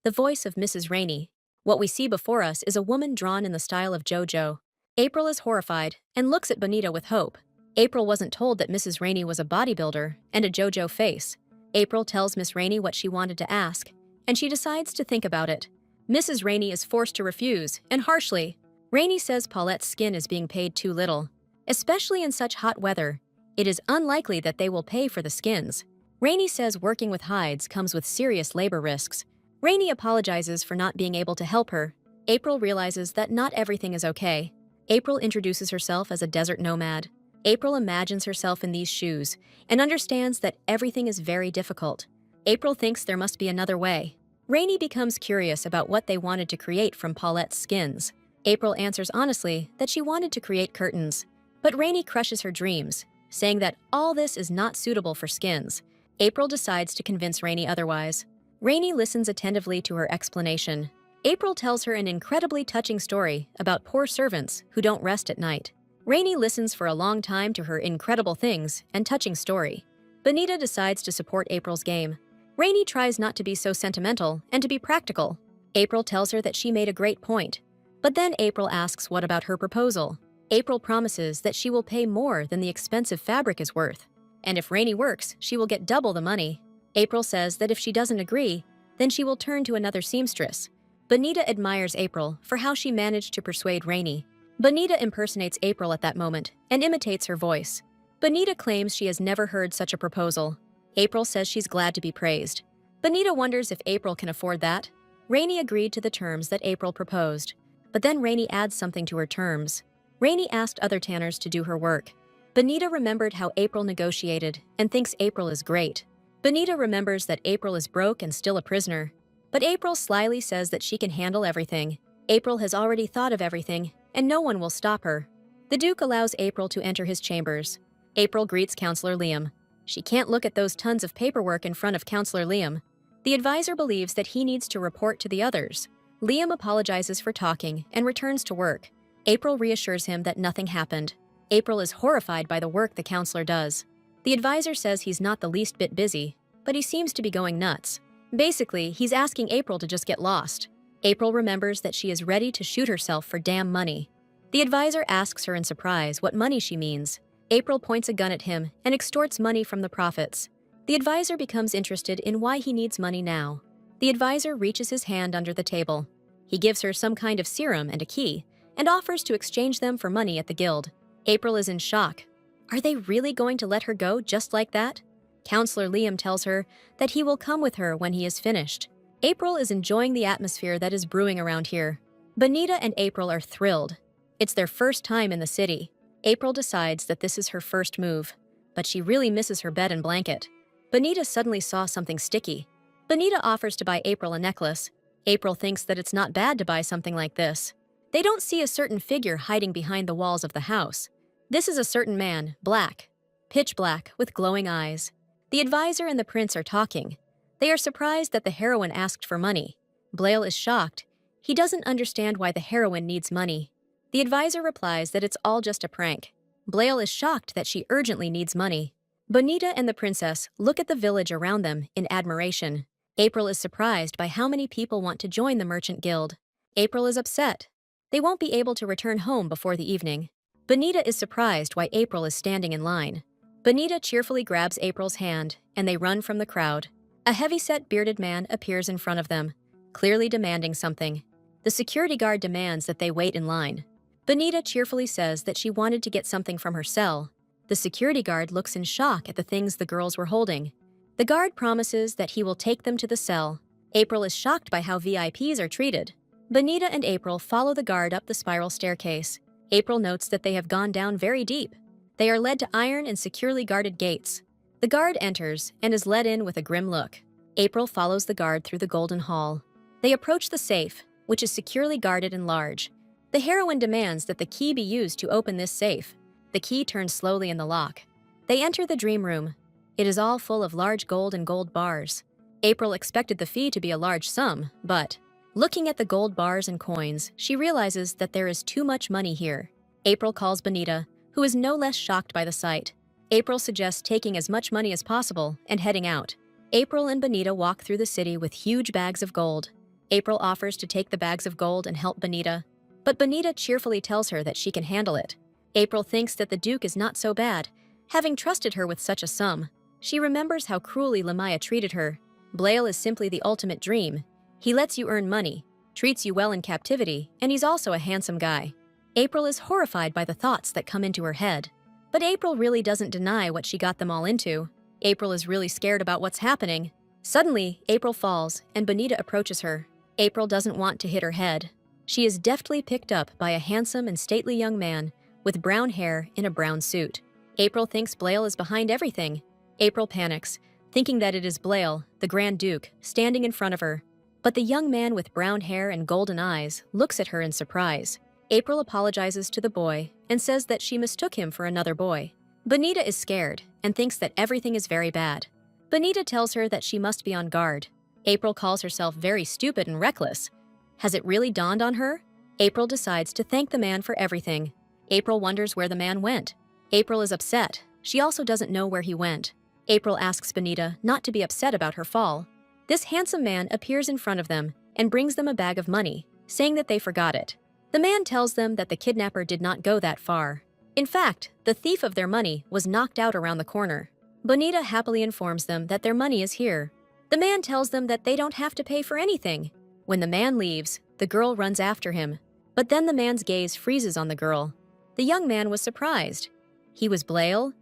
The voice of Mrs. Rainey. What we see before us is a woman drawn in the style of JoJo. April is horrified and looks at Bonita with hope. April wasn't told that Mrs. Rainey was a bodybuilder and a JoJo face. April tells Miss Rainey what she wanted to ask, and she decides to think about it. Mrs. Rainey is forced to refuse, and harshly. Rainey says Paulette's skin is being paid too little. Especially in such hot weather, it is unlikely that they will pay for the skins. Rainey says working with hides comes with serious labor risks. Rainey apologizes for not being able to help her. April realizes that not everything is okay. April introduces herself as a desert nomad. April imagines herself in these shoes and understands that everything is very difficult. April thinks there must be another way. Rainey becomes curious about what they wanted to create from Paulette's skins. April answers honestly that she wanted to create curtains. But Rainey crushes her dreams, saying that all this is not suitable for skins. April decides to convince Rainey otherwise. Rainey listens attentively to her explanation. April tells her an incredibly touching story about poor servants who don't rest at night. Rainey listens for a long time to her incredible things and touching story. Bonita decides to support April's game. Rainey tries not to be so sentimental and to be practical. April tells her that she made a great point. But then April asks what about her proposal. April promises that she will pay more than the expensive fabric is worth. And if Rainey works, she will get double the money. April says that if she doesn't agree, then she will turn to another seamstress. Bonita admires April for how she managed to persuade Rainey. Bonita impersonates April at that moment and imitates her voice. Bonita claims she has never heard such a proposal. April says she's glad to be praised. Bonita wonders if April can afford that. Rainey agreed to the terms that April proposed. But then Rainey adds something to her terms. Rainey asked other tanners to do her work. Bonita remembered how April negotiated and thinks April is great. Bonita remembers that April is broke and still a prisoner. But April slyly says that she can handle everything. April has already thought of everything, and no one will stop her. The Duke allows April to enter his chambers. April greets Counselor Liam. She can't look at those tons of paperwork in front of Counselor Liam. The advisor believes that he needs to report to the others. Liam apologizes for talking and returns to work. April reassures him that nothing happened. April is horrified by the work the counselor does. The advisor says he's not the least bit busy, but he seems to be going nuts. Basically, he's asking April to just get lost. April remembers that she is ready to shoot herself for damn money. The advisor asks her in surprise what money she means. April points a gun at him and extorts money from the profits. The advisor becomes interested in why he needs money now. The advisor reaches his hand under the table. He gives her some kind of serum and a key, and offers to exchange them for money at the guild. April is in shock. Are they really going to let her go just like that? Counselor Liam tells her that he will come with her when he is finished. April is enjoying the atmosphere that is brewing around here. Bonita and April are thrilled. It's their first time in the city. April decides that this is her first move, but she really misses her bed and blanket. Bonita suddenly saw something sticky. Bonita offers to buy April a necklace. April thinks that it's not bad to buy something like this. They don't see a certain figure hiding behind the walls of the house. This is a certain man, black, pitch black, with glowing eyes. The advisor and the prince are talking. They are surprised that the heroine asked for money. Blaile is shocked. He doesn't understand why the heroine needs money. The advisor replies that it's all just a prank. Blaile is shocked that she urgently needs money. Bonita and the princess look at the village around them in admiration. April is surprised by how many people want to join the merchant guild. April is upset. They won't be able to return home before the evening. Bonita is surprised why April is standing in line. Bonita cheerfully grabs April's hand, and they run from the crowd. A heavy-set bearded man appears in front of them, clearly demanding something. The security guard demands that they wait in line. Bonita cheerfully says that she wanted to get something from her cell. The security guard looks in shock at the things the girls were holding. The guard promises that he will take them to the cell. April is shocked by how VIPs are treated. Bonita and April follow the guard up the spiral staircase. April notes that they have gone down very deep. They are led to iron and securely guarded gates. The guard enters and is led in with a grim look. April follows the guard through the golden hall. They approach the safe, which is securely guarded and large. The heroine demands that the key be used to open this safe. The key turns slowly in the lock. They enter the dream room. It is all full of large gold and gold bars. April expected the fee to be a large sum, but looking at the gold bars and coins, she realizes that there is too much money here. April calls Bonita, who is no less shocked by the sight. April suggests taking as much money as possible and heading out. April and Bonita walk through the city with huge bags of gold. April offers to take the bags of gold and help Bonita, but Bonita cheerfully tells her that she can handle it. April thinks that the Duke is not so bad, having trusted her with such a sum. She remembers how cruelly Lamaya treated her. Blail is simply the ultimate dream. He lets you earn money, treats you well in captivity, and he's also a handsome guy. April is horrified by the thoughts that come into her head. But April really doesn't deny what she got them all into. April is really scared about what's happening. Suddenly, April falls, and Bonita approaches her. April doesn't want to hit her head. She is deftly picked up by a handsome and stately young man with brown hair in a brown suit. April thinks Blail is behind everything. April panics, thinking that it is Blail, the Grand Duke, standing in front of her. But the young man with brown hair and golden eyes looks at her in surprise. April apologizes to the boy and says that she mistook him for another boy. Bonita is scared and thinks that everything is very bad. Bonita tells her that she must be on guard. April calls herself very stupid and reckless. Has it really dawned on her? April decides to thank the man for everything. April wonders where the man went. April is upset. She also doesn't know where he went. April asks Bonita not to be upset about her fall. This handsome man appears in front of them and brings them a bag of money, saying that they forgot it. The man tells them that the kidnapper did not go that far. In fact, the thief of their money was knocked out around the corner. Bonita happily informs them that their money is here. The man tells them that they don't have to pay for anything. When the man leaves, the girl runs after him. But then the man's gaze freezes on the girl. The young man was surprised. He was Blail?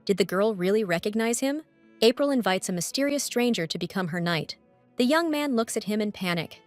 Did the girl really recognize him? April invites a mysterious stranger to become her knight. The young man looks at him in panic.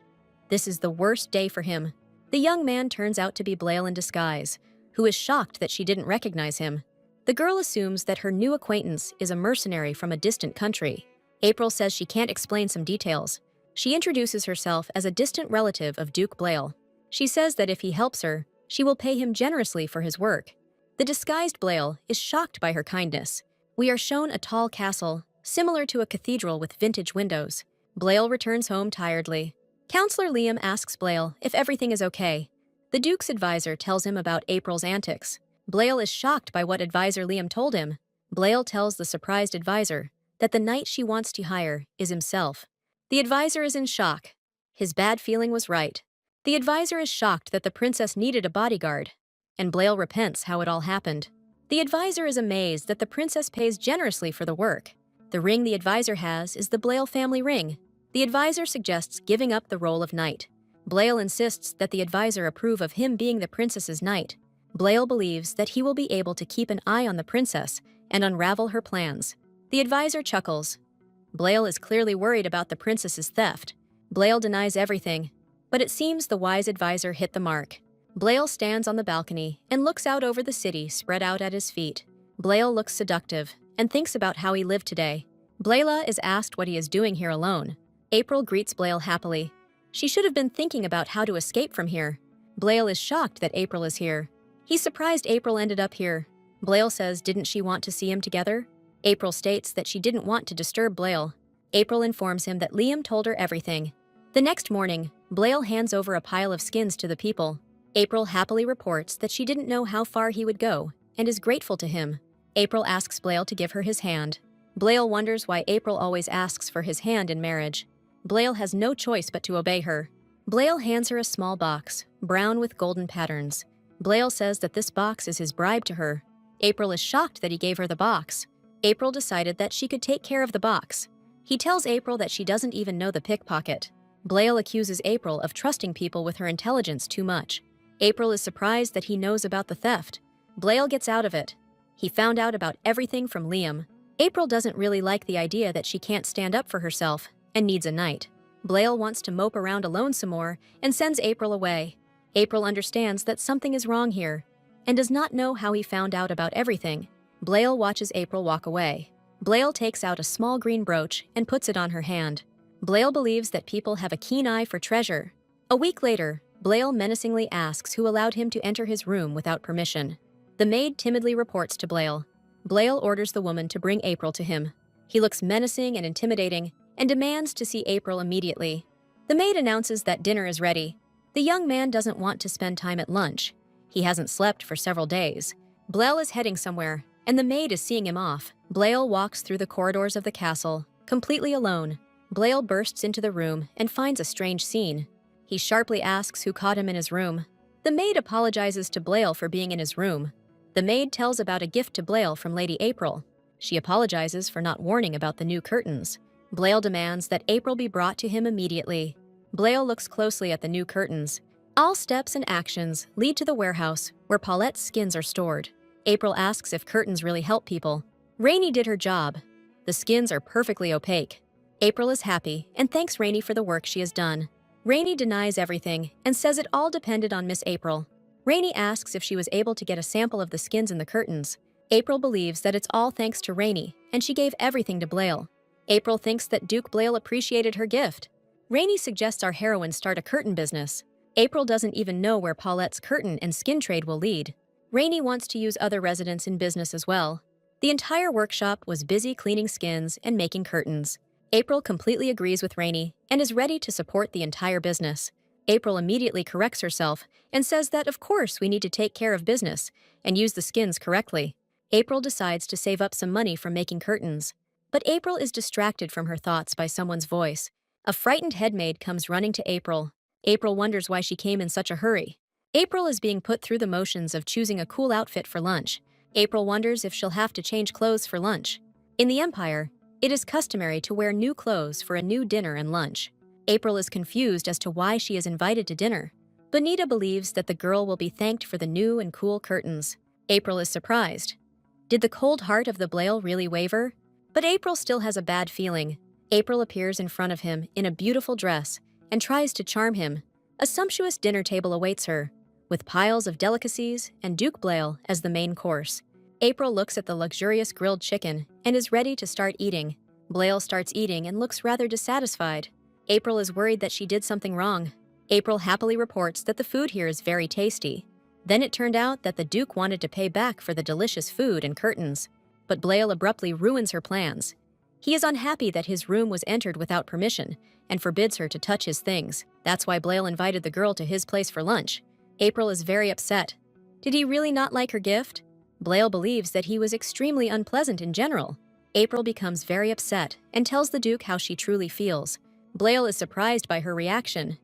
This is the worst day for him. The young man turns out to be Blail in disguise, who is shocked that she didn't recognize him. The girl assumes that her new acquaintance is a mercenary from a distant country. April says she can't explain some details. She introduces herself as a distant relative of Duke Blail. She says that if he helps her, she will pay him generously for his work. The disguised Blail is shocked by her kindness. We are shown a tall castle, similar to a cathedral with vintage windows. Blail returns home tiredly. Counselor Liam asks Blail if everything is okay. The Duke's advisor tells him about April's antics. Blail is shocked by what advisor Liam told him. Blail tells the surprised advisor that the knight she wants to hire is himself. The advisor is in shock. His bad feeling was right. The advisor is shocked that the princess needed a bodyguard, and Blail repents how it all happened. The advisor is amazed that the princess pays generously for the work. The ring the advisor has is the Blail family ring. The advisor suggests giving up the role of knight. Blail insists that the advisor approve of him being the princess's knight. Blail believes that he will be able to keep an eye on the princess and unravel her plans. The advisor chuckles. Blail is clearly worried about the princess's theft. Blail denies everything, but it seems the wise advisor hit the mark. Blail stands on the balcony and looks out over the city spread out at his feet. Blail looks seductive and thinks about how he lived today. Blayla is asked what he is doing here alone. April greets Blail happily. She should have been thinking about how to escape from here. Blail is shocked that April is here. He's surprised April ended up here. Blail says didn't she want to see him together? April states that she didn't want to disturb Blail. April informs him that Liam told her everything. The next morning, Blail hands over a pile of skins to the people. April happily reports that she didn't know how far he would go and is grateful to him. April asks Blail to give her his hand. Blail wonders why April always asks for his hand in marriage. Blail has no choice but to obey her. Blail hands her a small box, brown with golden patterns. Blail says that this box is his bribe to her. April is shocked that he gave her the box. April decided that she could take care of the box. He tells April that she doesn't even know the pickpocket. Blail accuses April of trusting people with her intelligence too much. April is surprised that he knows about the theft. Blail gets out of it. He found out about everything from Liam. April doesn't really like the idea that she can't stand up for herself and needs a knight. Blail wants to mope around alone some more and sends April away. April understands that something is wrong here and does not know how he found out about everything. Blail watches April walk away. Blail takes out a small green brooch and puts it on her hand. Blail believes that people have a keen eye for treasure. A week later, Blail menacingly asks who allowed him to enter his room without permission. The maid timidly reports to Blail. Blail orders the woman to bring April to him. He looks menacing and intimidating and demands to see April immediately. The maid announces that dinner is ready. The young man doesn't want to spend time at lunch. He hasn't slept for several days. Blail is heading somewhere, and the maid is seeing him off. Blail walks through the corridors of the castle, completely alone. Blail bursts into the room and finds a strange scene. He sharply asks who caught him in his room. The maid apologizes to Blail for being in his room. The maid tells about a gift to Blail from Lady April. She apologizes for not warning about the new curtains. Blail demands that April be brought to him immediately. Blail looks closely at the new curtains. All steps and actions lead to the warehouse where Paulette's skins are stored. April asks if curtains really help people. Rainey did her job. The skins are perfectly opaque. April is happy and thanks Rainey for the work she has done. Rainey denies everything and says it all depended on Miss April. Rainey asks if she was able to get a sample of the skins in the curtains. April believes that it's all thanks to Rainey, and she gave everything to Blail. April thinks that Duke Blail appreciated her gift. Rainey suggests our heroine start a curtain business. April doesn't even know where Paulette's curtain and skin trade will lead. Rainey wants to use other residents in business as well. The entire workshop was busy cleaning skins and making curtains. April completely agrees with Rainey and is ready to support the entire business. April immediately corrects herself and says that of course we need to take care of business and use the skins correctly. April decides to save up some money from making curtains. But April is distracted from her thoughts by someone's voice. A frightened headmaid comes running to April. April wonders why she came in such a hurry. April is being put through the motions of choosing a cool outfit for lunch. April wonders if she'll have to change clothes for lunch. In the Empire, it is customary to wear new clothes for a new dinner and lunch. April is confused as to why she is invited to dinner. Bonita believes that the girl will be thanked for the new and cool curtains. April is surprised. Did the cold heart of the Blail really waver? But April still has a bad feeling. April appears in front of him in a beautiful dress and tries to charm him. A sumptuous dinner table awaits her, with piles of delicacies and Duke Blail as the main course. April looks at the luxurious grilled chicken and is ready to start eating. Blail starts eating and looks rather dissatisfied. April is worried that she did something wrong. April happily reports that the food here is very tasty. Then it turned out that the Duke wanted to pay back for the delicious food and curtains. But Blail abruptly ruins her plans. He is unhappy that his room was entered without permission and forbids her to touch his things. That's why Blail invited the girl to his place for lunch. April is very upset. Did he really not like her gift? Blail believes that he was extremely unpleasant in general. April becomes very upset and tells the Duke how she truly feels. Blail is surprised by her reaction.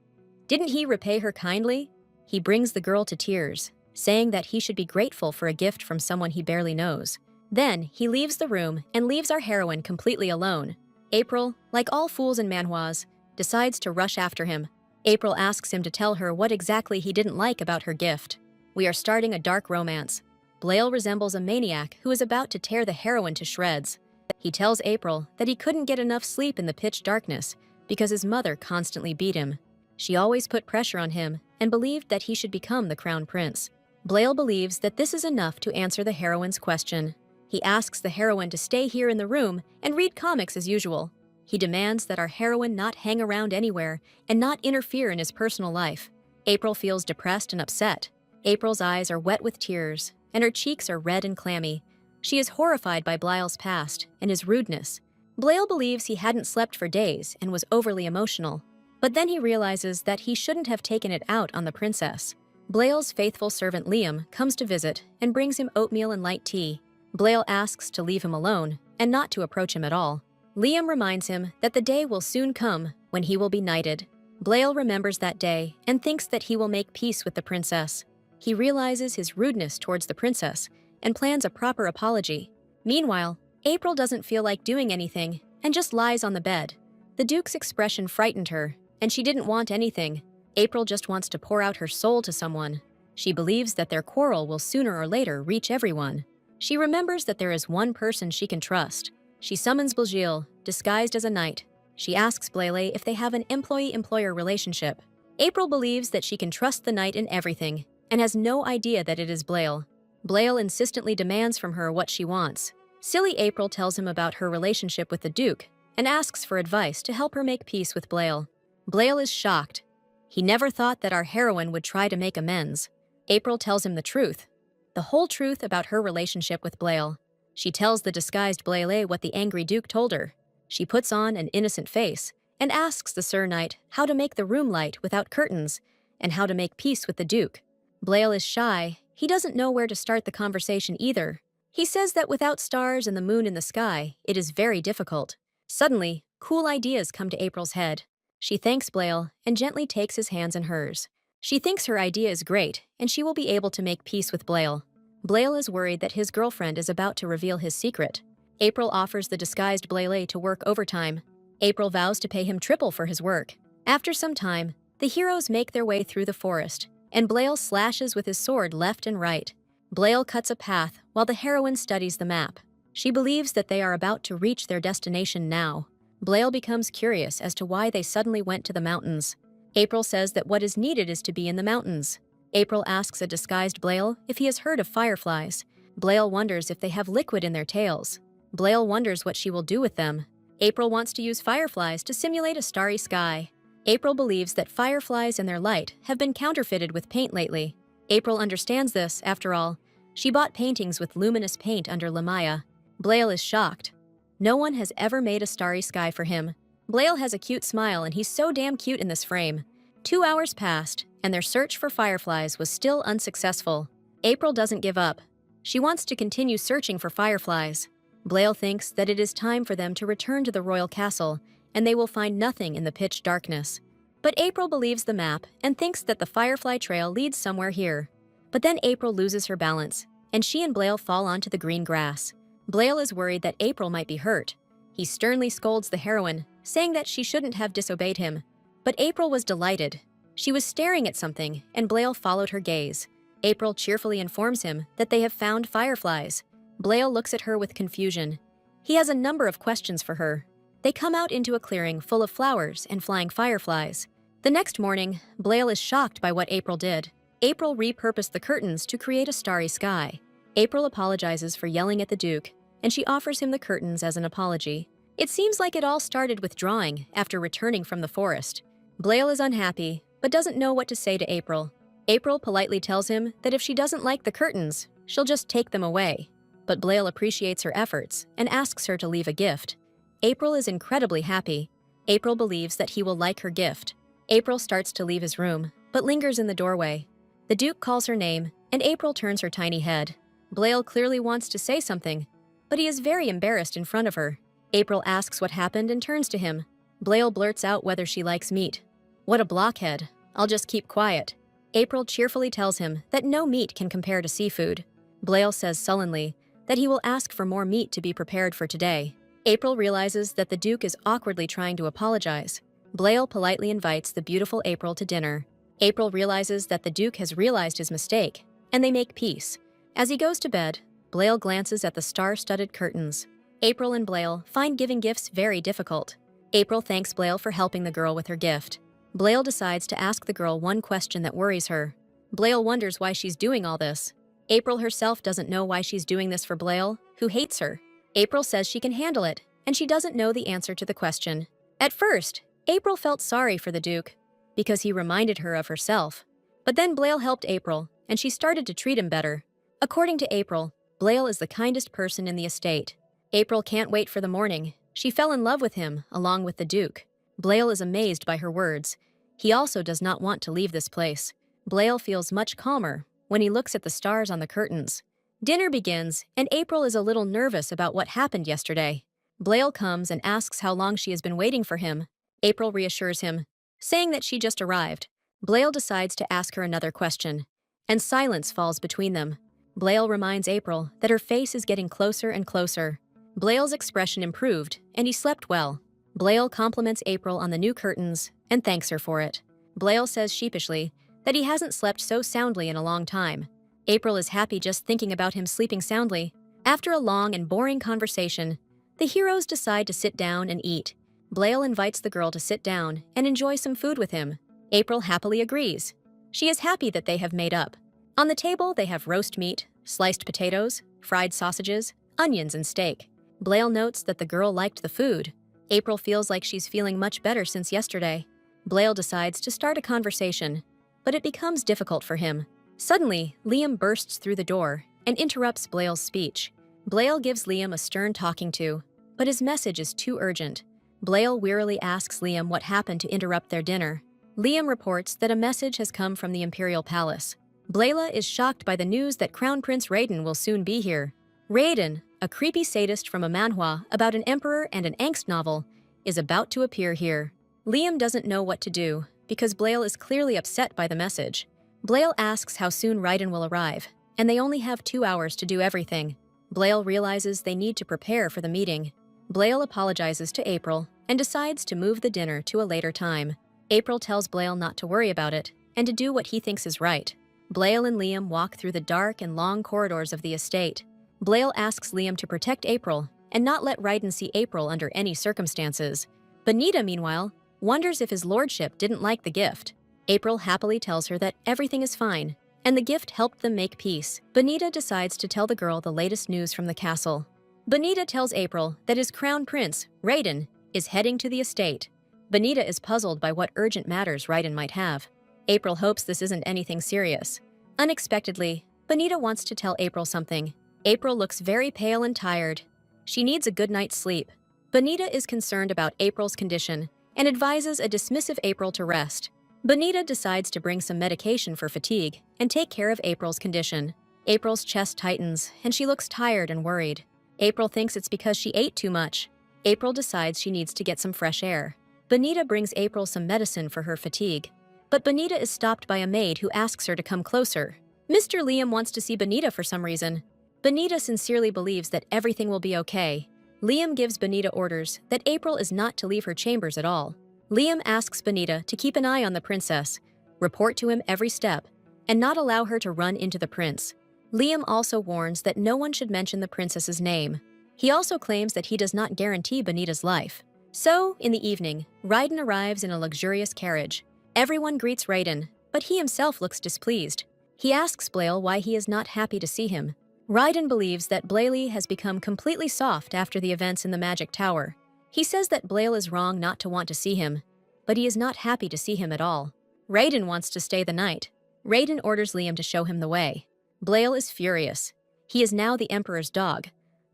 Didn't he repay her kindly? He brings the girl to tears, saying that he should be grateful for a gift from someone he barely knows. Then, he leaves the room and leaves our heroine completely alone. April, like all fools in manhwas, decides to rush after him. April asks him to tell her what exactly he didn't like about her gift. We are starting a dark romance. Blail resembles a maniac who is about to tear the heroine to shreds. He tells April that he couldn't get enough sleep in the pitch darkness because his mother constantly beat him. She always put pressure on him and believed that he should become the crown prince. Blail believes that this is enough to answer the heroine's question. He asks the heroine to stay here in the room and read comics as usual. He demands that our heroine not hang around anywhere and not interfere in his personal life. April feels depressed and upset. April's eyes are wet with tears, and her cheeks are red and clammy. She is horrified by Blail's past and his rudeness. Blail believes he hadn't slept for days and was overly emotional. But then he realizes that he shouldn't have taken it out on the princess. Blail's faithful servant Liam comes to visit and brings him oatmeal and light tea. Blail asks to leave him alone and not to approach him at all. Liam reminds him that the day will soon come when he will be knighted. Blail remembers that day and thinks that he will make peace with the princess. He realizes his rudeness towards the princess and plans a proper apology. Meanwhile, April doesn't feel like doing anything and just lies on the bed. The Duke's expression frightened her, and she didn't want anything. April just wants to pour out her soul to someone. She believes that their quarrel will sooner or later reach everyone. She remembers that there is one person she can trust. She summons Belgil, disguised as a knight. She asks Blaile if they have an employee-employer relationship. April believes that she can trust the knight in everything, and has no idea that it is Blail. Blail insistently demands from her what she wants. Silly April tells him about her relationship with the Duke, and asks for advice to help her make peace with Blail. Blail is shocked. He never thought that our heroine would try to make amends. April tells him the truth. The whole truth about her relationship with Blail. She tells the disguised Blaile what the angry Duke told her. She puts on an innocent face and asks the Sir Knight how to make the room light without curtains and how to make peace with the Duke. Blail is shy. He doesn't know where to start the conversation either. He says that without stars and the moon in the sky, it is very difficult. Suddenly, cool ideas come to April's head. She thanks Blail and gently takes his hands in hers. She thinks her idea is great, and she will be able to make peace with Blail. Blail is worried that his girlfriend is about to reveal his secret. April offers the disguised Blaile to work overtime. April vows to pay him triple for his work. After some time, the heroes make their way through the forest, and Blail slashes with his sword left and right. Blail cuts a path while the heroine studies the map. She believes that they are about to reach their destination now. Blail becomes curious as to why they suddenly went to the mountains. April says that what is needed is to be in the mountains. April asks a disguised Blail if he has heard of fireflies. Blail wonders if they have liquid in their tails. Blail wonders what she will do with them. April wants to use fireflies to simulate a starry sky. April believes that fireflies and their light have been counterfeited with paint lately. April understands this, after all. She bought paintings with luminous paint under Lamaya. Blail is shocked. No one has ever made a starry sky for him. Blail has a cute smile, and he's so damn cute in this frame. 2 hours passed, and their search for fireflies was still unsuccessful. April doesn't give up. She wants to continue searching for fireflies. Blail thinks that it is time for them to return to the royal castle, and they will find nothing in the pitch darkness. But April believes the map and thinks that the firefly trail leads somewhere here. But then April loses her balance, and she and Blail fall onto the green grass. Blail is worried that April might be hurt. He sternly scolds the heroine, saying that she shouldn't have disobeyed him. But April was delighted. She was staring at something, and Blail followed her gaze. April cheerfully informs him that they have found fireflies. Blail looks at her with confusion. He has a number of questions for her. They come out into a clearing full of flowers and flying fireflies. The next morning, Blail is shocked by what April did. April repurposed the curtains to create a starry sky. April apologizes for yelling at the Duke, and she offers him the curtains as an apology. It seems like it all started with drawing after returning from the forest. Blail is unhappy, but doesn't know what to say to April. April politely tells him that if she doesn't like the curtains, she'll just take them away. But Blail appreciates her efforts and asks her to leave a gift. April is incredibly happy. April believes that he will like her gift. April starts to leave his room, but lingers in the doorway. The Duke calls her name, and April turns her tiny head. Blail clearly wants to say something, but he is very embarrassed in front of her. April asks what happened and turns to him. Blail blurts out whether she likes meat. What a blockhead. I'll just keep quiet. April cheerfully tells him that no meat can compare to seafood. Blail says sullenly that he will ask for more meat to be prepared for today. April realizes that the Duke is awkwardly trying to apologize. Blail politely invites the beautiful April to dinner. April realizes that the Duke has realized his mistake, and they make peace. As he goes to bed, Blail glances at the star-studded curtains. April and Blail find giving gifts very difficult. April thanks Blail for helping the girl with her gift. Blail decides to ask the girl one question that worries her. Blail wonders why she's doing all this. April herself doesn't know why she's doing this for Blail, who hates her. April says she can handle it, and she doesn't know the answer to the question. At first, April felt sorry for the Duke, because he reminded her of herself. But then Blail helped April, and she started to treat him better. According to April, Blail is the kindest person in the estate. April can't wait for the morning. She fell in love with him, along with the Duke. Blail is amazed by her words. He also does not want to leave this place. Blail feels much calmer when he looks at the stars on the curtains. Dinner begins, and April is a little nervous about what happened yesterday. Blail comes and asks how long she has been waiting for him. April reassures him, saying that she just arrived. Blail decides to ask her another question, and silence falls between them. Blail reminds April that her face is getting closer and closer. Blail's expression improved, and he slept well. Blail compliments April on the new curtains and thanks her for it. Blail says sheepishly that he hasn't slept so soundly in a long time. April is happy just thinking about him sleeping soundly. After a long and boring conversation, the heroes decide to sit down and eat. Blail invites the girl to sit down and enjoy some food with him. April happily agrees. She is happy that they have made up. On the table, they have roast meat, sliced potatoes, fried sausages, onions, and steak. Blail notes that the girl liked the food. April feels like she's feeling much better since yesterday. Blail decides to start a conversation, but it becomes difficult for him. Suddenly, Liam bursts through the door and interrupts Blail's speech. Blail gives Liam a stern talking to, but his message is too urgent. Blail wearily asks Liam what happened to interrupt their dinner. Liam reports that a message has come from the Imperial Palace. Blayla is shocked by the news that Crown Prince Raiden will soon be here. Raiden, a creepy sadist from a manhwa about an emperor and an angst novel, is about to appear here. Liam doesn't know what to do, because Blail is clearly upset by the message. Blail asks how soon Raiden will arrive, and they only have 2 hours to do everything. Blail realizes they need to prepare for the meeting. Blail apologizes to April and decides to move the dinner to a later time. April tells Blail not to worry about it and to do what he thinks is right. Blail and Liam walk through the dark and long corridors of the estate. Blail asks Liam to protect April and not let Raiden see April under any circumstances. Benita, meanwhile, wonders if his lordship didn't like the gift. April happily tells her that everything is fine, and the gift helped them make peace. Benita decides to tell the girl the latest news from the castle. Benita tells April that his crown prince, Raiden, is heading to the estate. Benita is puzzled by what urgent matters Raiden might have. April hopes this isn't anything serious. Unexpectedly, Benita wants to tell April something. April looks very pale and tired. She needs a good night's sleep. Benita is concerned about April's condition and advises a dismissive April to rest. Benita decides to bring some medication for fatigue and take care of April's condition. April's chest tightens and she looks tired and worried. April thinks it's because she ate too much. April decides she needs to get some fresh air. Benita brings April some medicine for her fatigue, but Benita is stopped by a maid who asks her to come closer. Mr. Liam wants to see Benita for some reason. Benita sincerely believes that everything will be okay. Liam gives Benita orders that April is not to leave her chambers at all. Liam asks Benita to keep an eye on the princess, report to him every step, and not allow her to run into the prince. Liam also warns that no one should mention the princess's name. He also claims that he does not guarantee Benita's life. So, in the evening, Raiden arrives in a luxurious carriage. Everyone greets Raiden, but he himself looks displeased. He asks Blail why he is not happy to see him. Raiden believes that Blaile has become completely soft after the events in the Magic Tower. He says that Blail is wrong not to want to see him, but he is not happy to see him at all. Raiden wants to stay the night. Raiden orders Liam to show him the way. Blail is furious. He is now the Emperor's dog,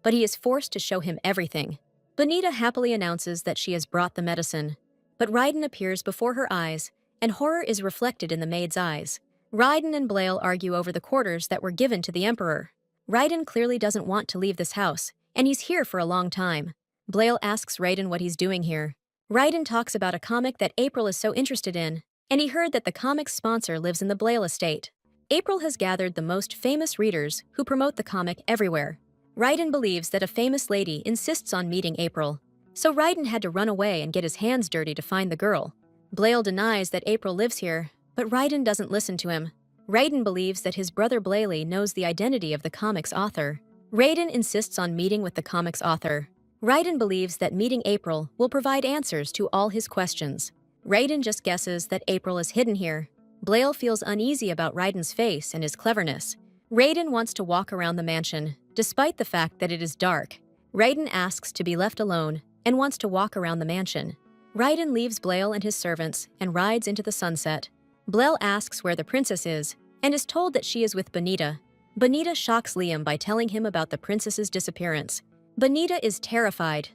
but he is forced to show him everything. Benita happily announces that she has brought the medicine, but Raiden appears before her eyes, and horror is reflected in the maid's eyes. Raiden and Blail argue over the quarters that were given to the Emperor. Raiden clearly doesn't want to leave this house, and he's here for a long time. Blail asks Raiden what he's doing here. Raiden talks about a comic that April is so interested in, and he heard that the comic's sponsor lives in the Blail estate. April has gathered the most famous readers who promote the comic everywhere. Raiden believes that a famous lady insists on meeting April, so Raiden had to run away and get his hands dirty to find the girl. Blail denies that April lives here, but Raiden doesn't listen to him. Raiden believes that his brother Blaile knows the identity of the comic's author. Raiden insists on meeting with the comic's author. Raiden believes that meeting April will provide answers to all his questions. Raiden just guesses that April is hidden here. Blail feels uneasy about Raiden's face and his cleverness. Raiden wants to walk around the mansion, despite the fact that it is dark. Raiden asks to be left alone and wants to walk around the mansion. Raiden leaves Blail and his servants and rides into the sunset. Blail asks where the princess is and is told that she is with Benita. Benita shocks Liam by telling him about the princess's disappearance. Benita is terrified.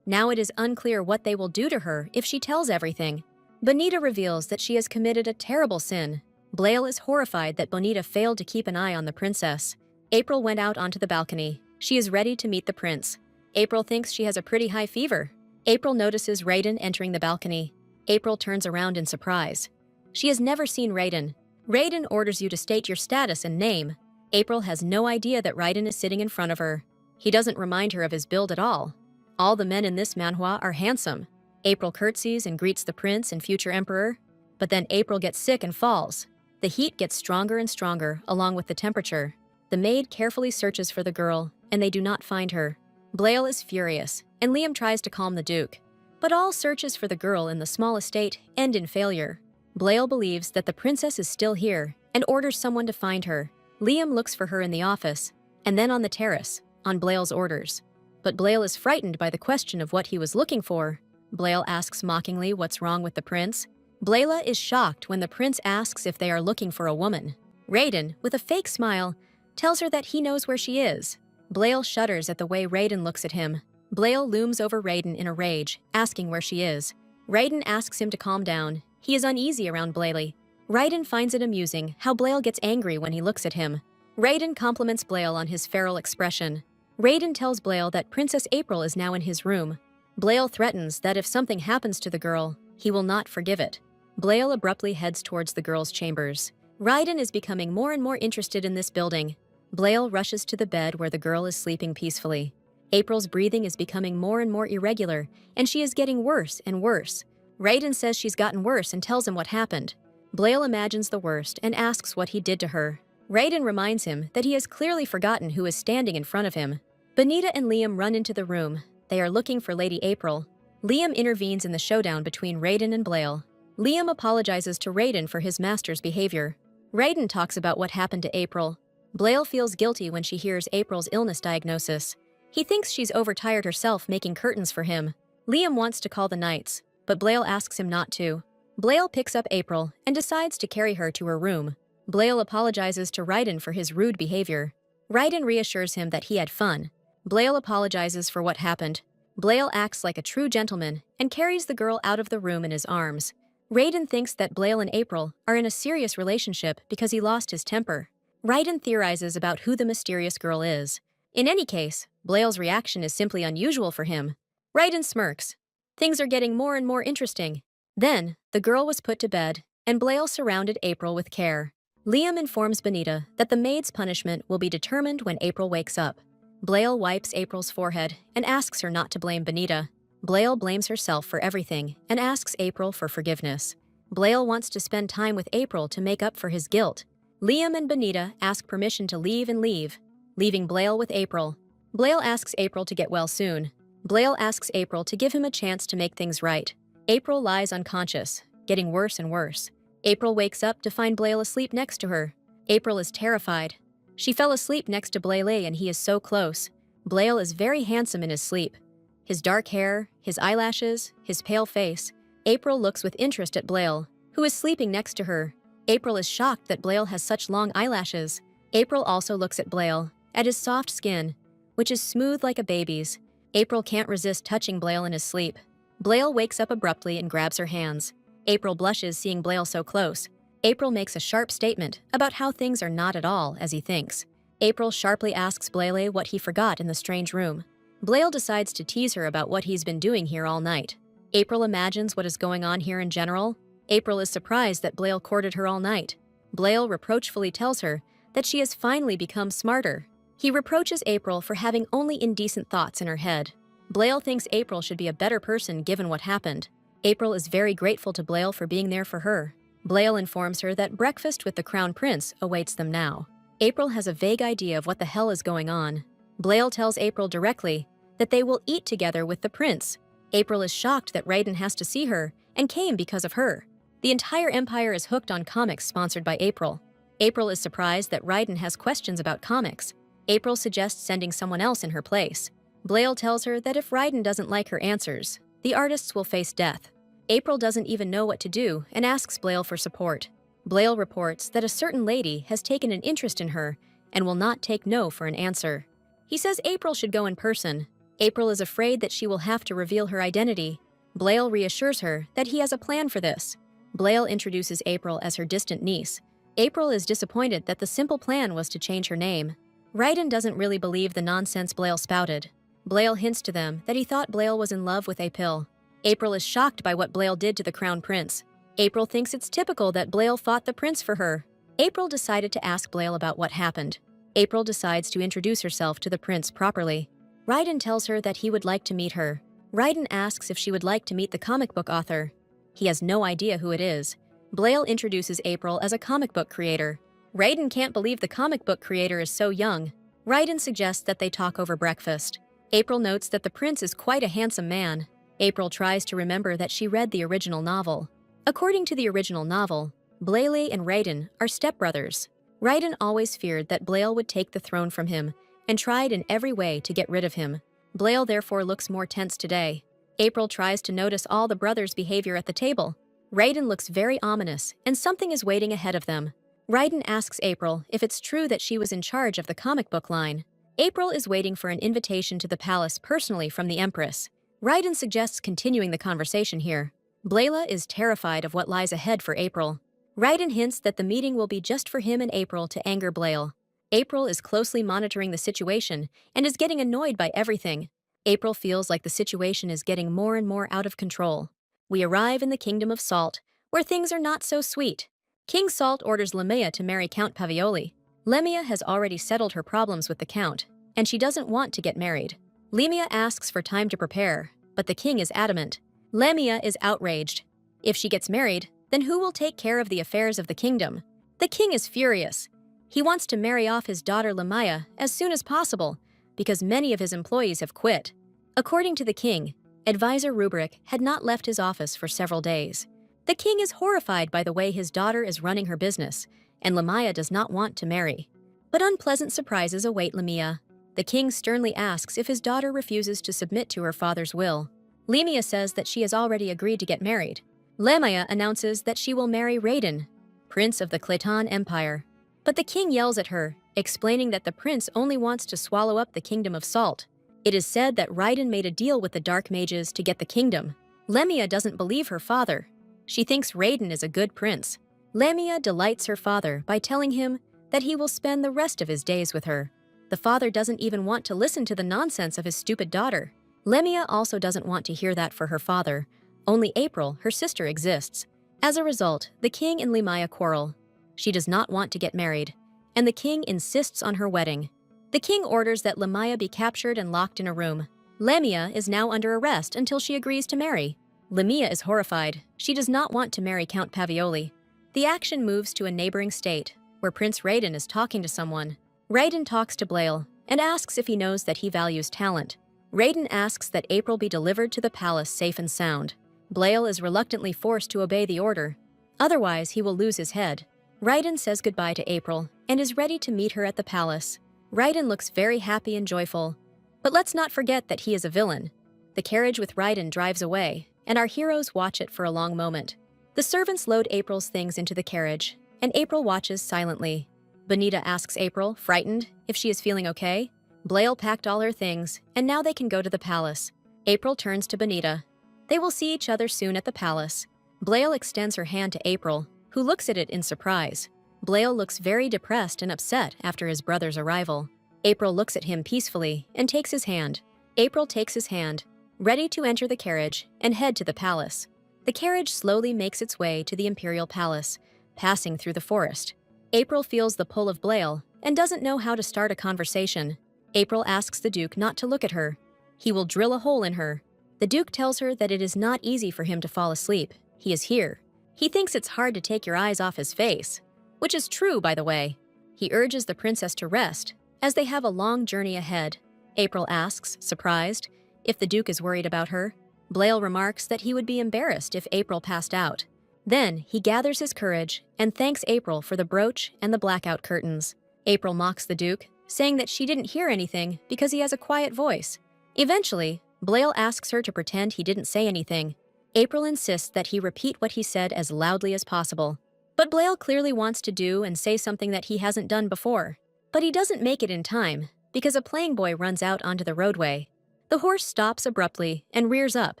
Now it is unclear what they will do to her if she tells everything. Benita reveals that she has committed a terrible sin. Blail is horrified that Benita failed to keep an eye on the princess. April went out onto the balcony. She is ready to meet the prince. April thinks she has a pretty high fever. April notices Raiden entering the balcony. April turns around in surprise. She has never seen Raiden. Raiden orders you to state your status and name. April has no idea that Raiden is sitting in front of her. He doesn't remind her of his build at all. All the men in this manhwa are handsome. April curtsies and greets the prince and future emperor, but then April gets sick and falls. The heat gets stronger and stronger, along with the temperature. The maid carefully searches for the girl, and they do not find her. Blail is furious, and Liam tries to calm the Duke. But all searches for the girl in the small estate end in failure. Blail believes that the princess is still here and orders someone to find her. Liam looks for her in the office, and then on the terrace, on Blail's orders. But Blail is frightened by the question of what he was looking for. Blail asks mockingly what's wrong with the prince. Blaila is shocked when the prince asks if they are looking for a woman. Raiden, with a fake smile, tells her that he knows where she is. Blail shudders at the way Raiden looks at him. Blail looms over Raiden in a rage, asking where she is. Raiden asks him to calm down. He is uneasy around Blaile. Raiden finds it amusing how Blail gets angry when he looks at him. Raiden compliments Blail on his feral expression. Raiden tells Blail that Princess April is now in his room. Blail threatens that if something happens to the girl, He will not forgive it. Blail abruptly heads towards the girls' chambers. Raiden is becoming more and more interested in this building. Blail rushes to the bed where the girl is sleeping peacefully. April's breathing is becoming more and more irregular, and she is getting worse and worse. Raiden says she's gotten worse and tells him what happened. Blail imagines the worst and asks what he did to her. Raiden reminds him that he has clearly forgotten who is standing in front of him. Benita and Liam run into the room. They are looking for Lady April. Liam intervenes in the showdown between Raiden and Blail. Liam apologizes to Raiden for his master's behavior. Raiden talks about what happened to April. Blail feels guilty when she hears April's illness diagnosis. He thinks she's overtired herself making curtains for him. Liam wants to call the knights, but Blail asks him not to. Blail picks up April and decides to carry her to her room. Blail apologizes to Raiden for his rude behavior. Raiden reassures him that he had fun. Blail apologizes for what happened. Blail acts like a true gentleman and carries the girl out of the room in his arms. Raiden thinks that Blail and April are in a serious relationship because he lost his temper. Raiden theorizes about who the mysterious girl is. In any case, Blail's reaction is simply unusual for him. Raiden smirks. Things are getting more and more interesting. Then, the girl was put to bed, and Blail surrounded April with care. Liam informs Benita that the maid's punishment will be determined when April wakes up. Blail wipes April's forehead and asks her not to blame Benita. Blail blames herself for everything and asks April for forgiveness. Blail wants to spend time with April to make up for his guilt. Liam and Benita ask permission to leave, leaving Blail with April. Blail asks April to get well soon. Blail asks April to give him a chance to make things right. April lies unconscious, getting worse and worse. April wakes up to find Blail asleep next to her. April is terrified. She fell asleep next to Blail and he is so close. Blail is very handsome in his sleep. His dark hair, his eyelashes, his pale face. April looks with interest at Blail, who is sleeping next to her. April is shocked that Blail has such long eyelashes. April also looks at Blail, at his soft skin, which is smooth like a baby's. April can't resist touching Blail in his sleep. Blail wakes up abruptly and grabs her hands. April blushes seeing Blail so close. April makes a sharp statement about how things are not at all as he thinks. April sharply asks Blaile what he forgot in the strange room. Blail decides to tease her about what he's been doing here all night. April imagines what is going on here in general. April is surprised that Blail courted her all night. Blail reproachfully tells her that she has finally become smarter. He reproaches April for having only indecent thoughts in her head. Blail thinks April should be a better person given what happened. April is very grateful to Blail for being there for her. Blail informs her that breakfast with the Crown Prince awaits them now. April has a vague idea of what the hell is going on. Blail tells April directly that they will eat together with the prince. April is shocked that Raiden has to see her and came because of her. The entire empire is hooked on comics sponsored by April. April is surprised that Raiden has questions about comics. April suggests sending someone else in her place. Blail tells her that if Raiden doesn't like her answers, the artists will face death. April doesn't even know what to do and asks Blail for support. Blail reports that a certain lady has taken an interest in her and will not take no for an answer. He says April should go in person. April is afraid that she will have to reveal her identity. Blail reassures her that he has a plan for this. Blail introduces April as her distant niece. April is disappointed that the simple plan was to change her name. Raiden doesn't really believe the nonsense Blail spouted. Blail hints to them that he thought Blail was in love with April. April is shocked by what Blail did to the Crown Prince. April thinks it's typical that Blail fought the prince for her. April decided to ask Blail about what happened. April decides to introduce herself to the prince properly. Raiden tells her that he would like to meet her. Raiden asks if she would like to meet the comic book author. He has no idea who it is. Blail introduces April as a comic book creator. Raiden can't believe the comic book creator is so young. Raiden suggests that they talk over breakfast. April notes that the prince is quite a handsome man. April tries to remember that she read the original novel. According to the original novel, Blaile and Raiden are stepbrothers. Raiden always feared that Blail would take the throne from him and tried in every way to get rid of him. Blail therefore looks more tense today. April tries to notice all the brothers' behavior at the table. Raiden looks very ominous and something is waiting ahead of them. Raiden asks April if it's true that she was in charge of the comic book line. April is waiting for an invitation to the palace personally from the Empress. Raiden suggests continuing the conversation here. Blayla is terrified of what lies ahead for April. Raiden hints that the meeting will be just for him and April to anger Blail. April is closely monitoring the situation and is getting annoyed by everything. April feels like the situation is getting more and more out of control. We arrive in the Kingdom of Salt, where things are not so sweet. King Salt orders Lemia to marry Count Pavioli. Lemia has already settled her problems with the Count, and she doesn't want to get married. Lemia asks for time to prepare, but the king is adamant. Lemia is outraged. If she gets married, then who will take care of the affairs of the kingdom? The king is furious. He wants to marry off his daughter Lemia as soon as possible, because many of his employees have quit. According to the king, advisor Rubric had not left his office for several days. The king is horrified by the way his daughter is running her business, and Lemia does not want to marry. But unpleasant surprises await Lemia. The king sternly asks if his daughter refuses to submit to her father's will. Lemia says that she has already agreed to get married. Lemia announces that she will marry Raiden, prince of the Clayton Empire. But the king yells at her, explaining that the prince only wants to swallow up the Kingdom of Salt. It is said that Raiden made a deal with the Dark Mages to get the kingdom. Lemia doesn't believe her father. She thinks Raiden is a good prince. Lemia delights her father by telling him that he will spend the rest of his days with her. The father doesn't even want to listen to the nonsense of his stupid daughter. Lemia also doesn't want to hear that for her father. Only April, her sister, exists. As a result, the king and Lemia quarrel. She does not want to get married, and the king insists on her wedding. The king orders that Lemia be captured and locked in a room. Lemia is now under arrest until she agrees to marry. Lemia is horrified. She does not want to marry Count Pavioli. The action moves to a neighboring state, where Prince Raiden is talking to someone. Raiden talks to Blail and asks if he knows that he values talent. Raiden asks that April be delivered to the palace safe and sound. Blail is reluctantly forced to obey the order. Otherwise, he will lose his head. Raiden says goodbye to April and is ready to meet her at the palace. Raiden looks very happy and joyful. But let's not forget that he is a villain. The carriage with Raiden drives away, and our heroes watch it for a long moment. The servants load April's things into the carriage, and April watches silently. Bonita asks April, frightened, if she is feeling okay. Blail packed all her things, and now they can go to the palace. April turns to Bonita. They will see each other soon at the palace. Blail extends her hand to April, who looks at it in surprise. Blail looks very depressed and upset after his brother's arrival. April looks at him peacefully and takes his hand. April takes his hand, ready to enter the carriage and head to the palace. The carriage slowly makes its way to the imperial palace, passing through the forest. April feels the pull of Blail and doesn't know how to start a conversation. April asks the Duke not to look at her. He will drill a hole in her. The Duke tells her that it is not easy for him to fall asleep. He is here. He thinks it's hard to take your eyes off his face, which is true, by the way. He urges the princess to rest, as they have a long journey ahead. April asks, surprised, if the Duke is worried about her. Blail remarks that he would be embarrassed if April passed out. Then, he gathers his courage and thanks April for the brooch and the blackout curtains. April mocks the Duke, saying that she didn't hear anything because he has a quiet voice. Eventually, Blail asks her to pretend he didn't say anything. April insists that he repeat what he said as loudly as possible. But Blail clearly wants to do and say something that he hasn't done before. But he doesn't make it in time, because a playing boy runs out onto the roadway. The horse stops abruptly and rears up,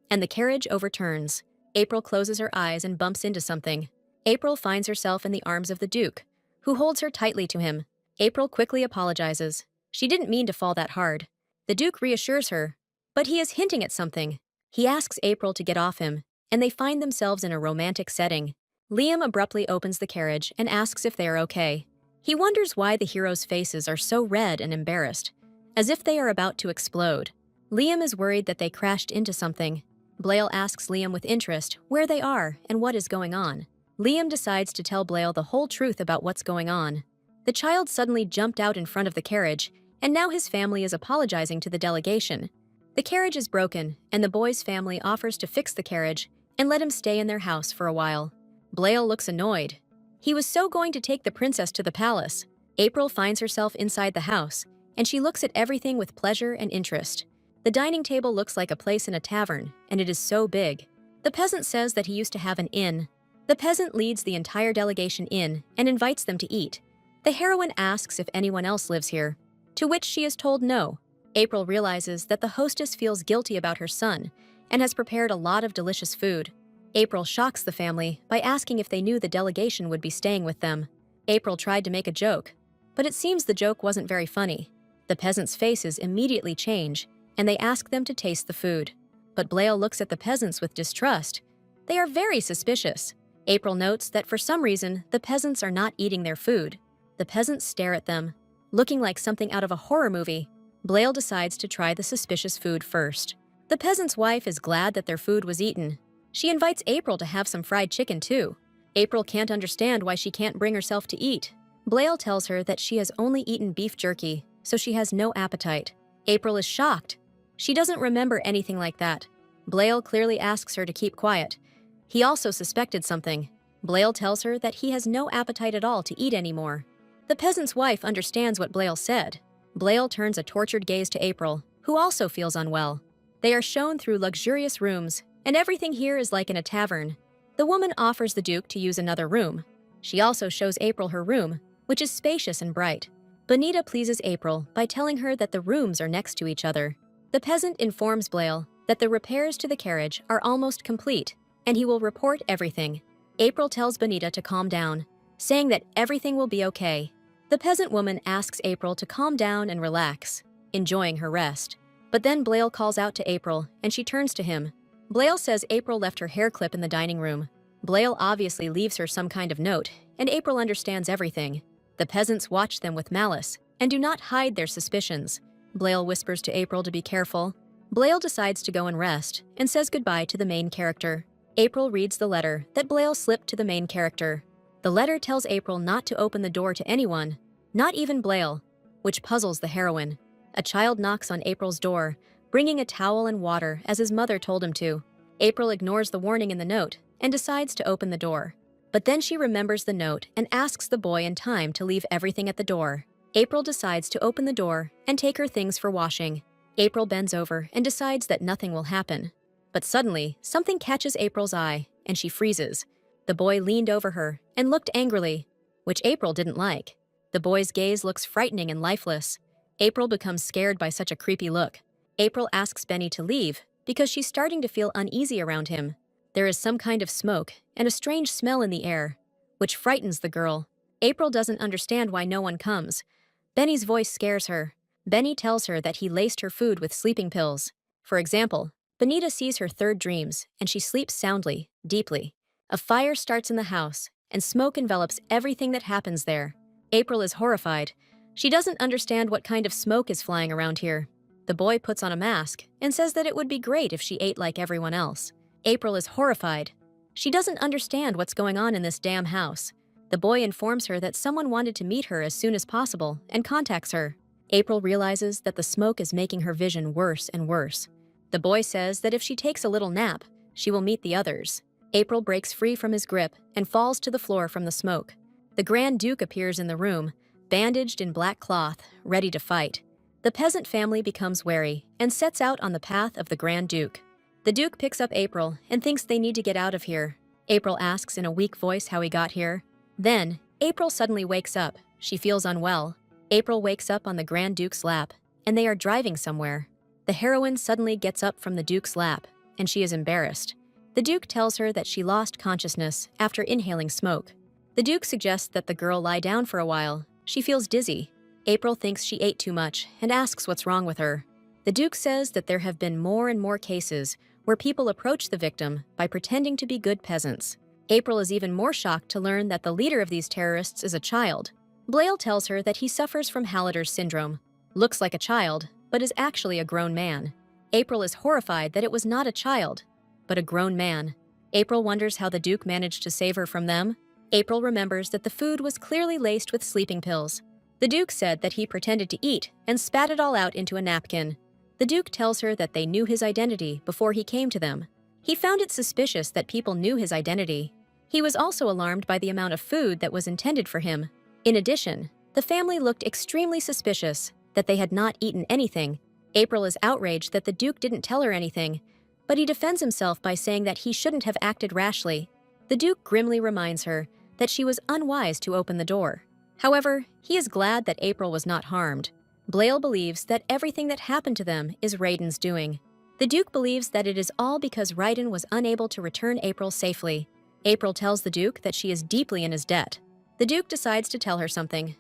and the carriage overturns. April closes her eyes and bumps into something. April finds herself in the arms of the Duke, who holds her tightly to him. April quickly apologizes. She didn't mean to fall that hard. The Duke reassures her, but he is hinting at something. He asks April to get off him, and they find themselves in a romantic setting. Liam abruptly opens the carriage and asks if they are okay. He wonders why the heroes' faces are so red and embarrassed, as if they are about to explode. Liam is worried that they crashed into something. Blail asks Liam with interest where they are and what is going on. Liam decides to tell Blail the whole truth about what's going on. The child suddenly jumped out in front of the carriage, and now his family is apologizing to the delegation. The carriage is broken, and the boy's family offers to fix the carriage and let him stay in their house for a while. Blail looks annoyed. He was so going to take the princess to the palace. April finds herself inside the house, and she looks at everything with pleasure and interest. The dining table looks like a place in a tavern, and it is so big. The peasant says that he used to have an inn. The peasant leads the entire delegation in and invites them to eat. The heroine asks if anyone else lives here, to which she is told no. April realizes that the hostess feels guilty about her son and has prepared a lot of delicious food. April shocks the family by asking if they knew the delegation would be staying with them. April tried to make a joke, but it seems the joke wasn't very funny. The peasants' faces immediately change, and they ask them to taste the food. But Blail looks at the peasants with distrust, They are very suspicious. April notes that for some reason, the peasants are not eating their food. The peasants stare at them, looking like something out of a horror movie. Blail decides to try the suspicious food first. The peasant's wife is glad that their food was eaten. She invites April to have some fried chicken too. April can't understand why she can't bring herself to eat. Blail tells her that she has only eaten beef jerky, so she has no appetite. April is shocked. She doesn't remember anything like that. Blail clearly asks her to keep quiet. He also suspected something. Blail tells her that he has no appetite at all to eat anymore. The peasant's wife understands what Blail said. Blail turns a tortured gaze to April, who also feels unwell. They are shown through luxurious rooms, and everything here is like in a tavern. The woman offers the Duke to use another room. She also shows April her room, which is spacious and bright. Bonita pleases April by telling her that the rooms are next to each other. The peasant informs Blail that the repairs to the carriage are almost complete, and he will report everything. April tells Bonita to calm down, saying that everything will be okay. The peasant woman asks April to calm down and relax, enjoying her rest. But then Blail calls out to April, and she turns to him. Blail says April left her hair clip in the dining room. Blail obviously leaves her some kind of note, and April understands everything. The peasants watch them with malice and do not hide their suspicions. Blail whispers to April to be careful. Blail decides to go and rest and says goodbye to the main character. April reads the letter that Blail slipped to the main character. The letter tells April not to open the door to anyone, not even Blail, which puzzles the heroine. A child knocks on April's door, bringing a towel and water as his mother told him to. April ignores the warning in the note and decides to open the door. But then she remembers the note and asks the boy in time to leave everything at the door. April decides to open the door and take her things for washing. April bends over and decides that nothing will happen. But suddenly, something catches April's eye, and she freezes. The boy leaned over her and looked angrily, which April didn't like. The boy's gaze looks frightening and lifeless. April becomes scared by such a creepy look. April asks Benny to leave because she's starting to feel uneasy around him. There is some kind of smoke and a strange smell in the air, which frightens the girl. April doesn't understand why no one comes. Benny's voice scares her. Benny tells her that he laced her food with sleeping pills. For example, Bonita sees her third dreams, and she sleeps soundly, deeply. A fire starts in the house, and smoke envelops everything that happens there. April is horrified. She doesn't understand what kind of smoke is flying around here. The boy puts on a mask and says that it would be great if she ate like everyone else. April is horrified. She doesn't understand what's going on in this damn house. The boy informs her that someone wanted to meet her as soon as possible and contacts her. April realizes that the smoke is making her vision worse and worse. The boy says that if she takes a little nap, she will meet the others. April breaks free from his grip and falls to the floor from the smoke. The Grand Duke appears in the room, bandaged in black cloth, ready to fight. The peasant family becomes wary and sets out on the path of the Grand Duke. The Duke picks up April and thinks they need to get out of here. April asks in a weak voice how he got here. Then, April suddenly wakes up. She feels unwell. April wakes up on the Grand Duke's lap, and they are driving somewhere. The heroine suddenly gets up from the Duke's lap, and she is embarrassed. The Duke tells her that she lost consciousness after inhaling smoke. The Duke suggests that the girl lie down for a while. She feels dizzy. April thinks she ate too much and asks what's wrong with her. The Duke says that there have been more and more cases where people approach the victim by pretending to be good peasants. April is even more shocked to learn that the leader of these terrorists is a child. Blail tells her that he suffers from Hallerter's syndrome, looks like a child, but is actually a grown man. April is horrified that it was not a child, but a grown man. April wonders how the Duke managed to save her from them. April remembers that the food was clearly laced with sleeping pills. The Duke said that he pretended to eat and spat it all out into a napkin. The Duke tells her that they knew his identity before he came to them. He found it suspicious that people knew his identity. He was also alarmed by the amount of food that was intended for him. In addition, the family looked extremely suspicious that they had not eaten anything. April is outraged that the Duke didn't tell her anything, but he defends himself by saying that he shouldn't have acted rashly. The Duke grimly reminds her that she was unwise to open the door. However, he is glad that April was not harmed. Blail believes that everything that happened to them is Raiden's doing. The Duke believes that it is all because Raiden was unable to return April safely. April tells the Duke that she is deeply in his debt. The Duke decides to tell her something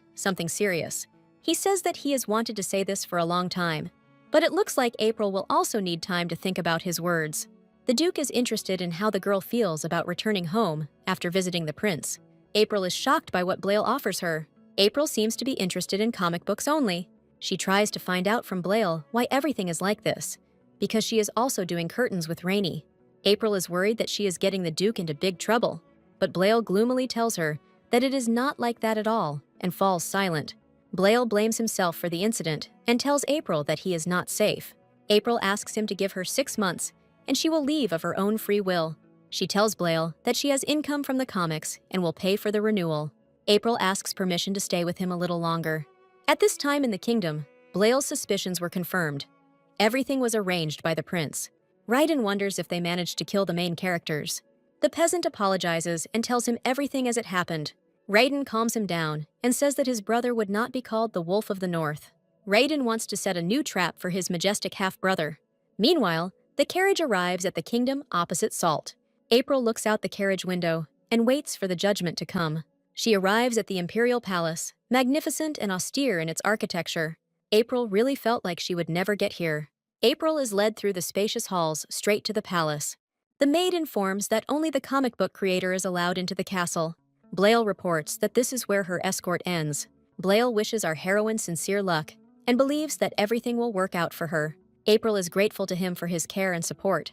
serious. He says that he has wanted to say this for a long time, but it looks like April will also need time to think about his words. The Duke is interested in how the girl feels about returning home after visiting the prince. April is shocked by what Blail offers her. April seems to be interested in comic books only. She tries to find out from Blail why everything is like this, because she is also doing curtains with Rainy. April is worried that she is getting the Duke into big trouble, but Blail gloomily tells her that it is not like that at all and falls silent. Blail blames himself for the incident and tells April that he is not safe. April asks him to give her 6 months and she will leave of her own free will. She tells Blail that she has income from the comics and will pay for the renewal. April asks permission to stay with him a little longer. At this time in the kingdom, Blail's suspicions were confirmed. Everything was arranged by the prince. Raiden wonders if they managed to kill the main characters. The peasant apologizes and tells him everything as it happened. Raiden calms him down and says that his brother would not be called the Wolf of the North. Raiden wants to set a new trap for his majestic half-brother. Meanwhile, the carriage arrives at the kingdom opposite Salt. April looks out the carriage window and waits for the judgment to come. She arrives at the imperial palace, magnificent and austere in its architecture. April really felt like she would never get here. April is led through the spacious halls straight to the palace. The maid informs that only the comic book creator is allowed into the castle. Blail reports that this is where her escort ends. Blail wishes our heroine sincere luck and believes that everything will work out for her. April is grateful to him for his care and support.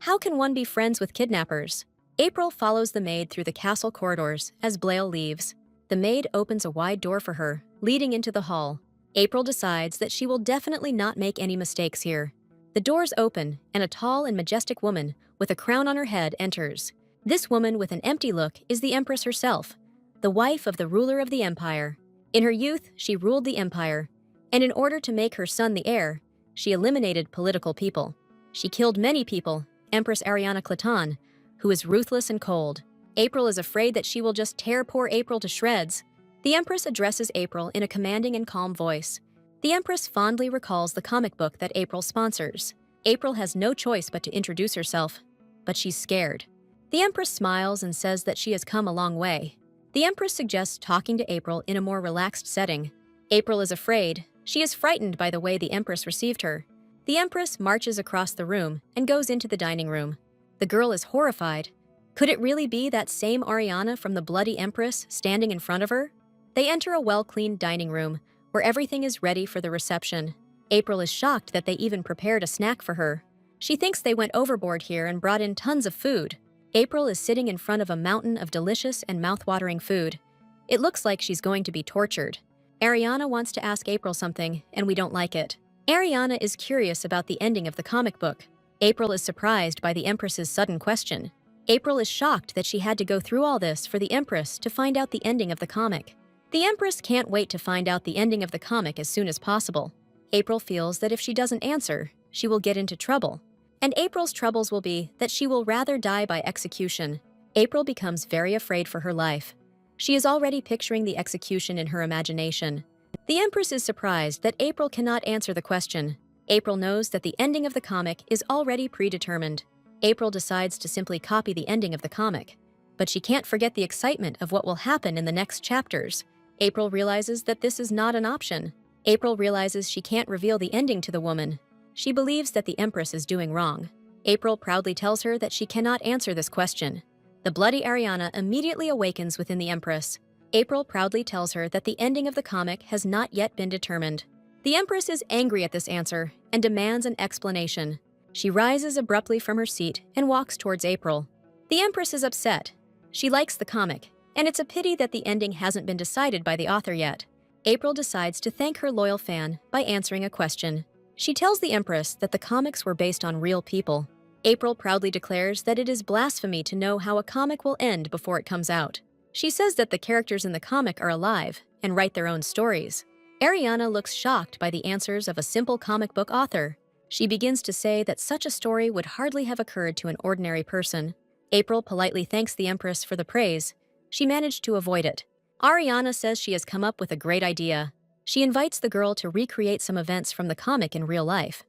How can one be friends with kidnappers? April follows the maid through the castle corridors as Blail leaves. The maid opens a wide door for her, leading into the hall. April decides that she will definitely not make any mistakes here. The doors open, and a tall and majestic woman with a crown on her head enters. This woman with an empty look is the Empress herself, the wife of the ruler of the empire. In her youth, she ruled the empire, and in order to make her son the heir, she eliminated political people. She killed many people, Empress Ariana Claton, who is ruthless and cold. April is afraid that she will just tear poor April to shreds. The Empress addresses April in a commanding and calm voice. The Empress fondly recalls the comic book that April sponsors. April has no choice but to introduce herself, but she's scared. The Empress smiles and says that she has come a long way. The Empress suggests talking to April in a more relaxed setting. April is afraid. She is frightened by the way the Empress received her. The Empress marches across the room and goes into the dining room. The girl is horrified. Could it really be that same Ariana from the Bloody Empress standing in front of her? They enter a well-cleaned dining room where everything is ready for the reception. April is shocked that they even prepared a snack for her. She thinks they went overboard here and brought in tons of food. April is sitting in front of a mountain of delicious and mouth-watering food. It looks like she's going to be tortured. Ariana wants to ask April something, and we don't like it. Ariana is curious about the ending of the comic book. April is surprised by the Empress's sudden question. April is shocked that she had to go through all this for the Empress to find out the ending of the comic. The Empress can't wait to find out the ending of the comic as soon as possible. April feels that if she doesn't answer, she will get into trouble. And April's troubles will be that she will rather die by execution. April becomes very afraid for her life. She is already picturing the execution in her imagination. The Empress is surprised that April cannot answer the question. April knows that the ending of the comic is already predetermined. April decides to simply copy the ending of the comic. But she can't forget the excitement of what will happen in the next chapters. April realizes that this is not an option. April realizes she can't reveal the ending to the woman. She believes that the Empress is doing wrong. April proudly tells her that she cannot answer this question. The bloody Ariana immediately awakens within the Empress. April proudly tells her that the ending of the comic has not yet been determined. The Empress is angry at this answer and demands an explanation. She rises abruptly from her seat and walks towards April. The Empress is upset. She likes the comic, and it's a pity that the ending hasn't been decided by the author yet. April decides to thank her loyal fan by answering a question. She tells the Empress that the comics were based on real people. April proudly declares that it is blasphemy to know how a comic will end before it comes out. She says that the characters in the comic are alive and write their own stories. Ariana looks shocked by the answers of a simple comic book author. She begins to say that such a story would hardly have occurred to an ordinary person. April politely thanks the Empress for the praise. She managed to avoid it. Ariana says she has come up with a great idea. She invites the girl to recreate some events from the comic in real life.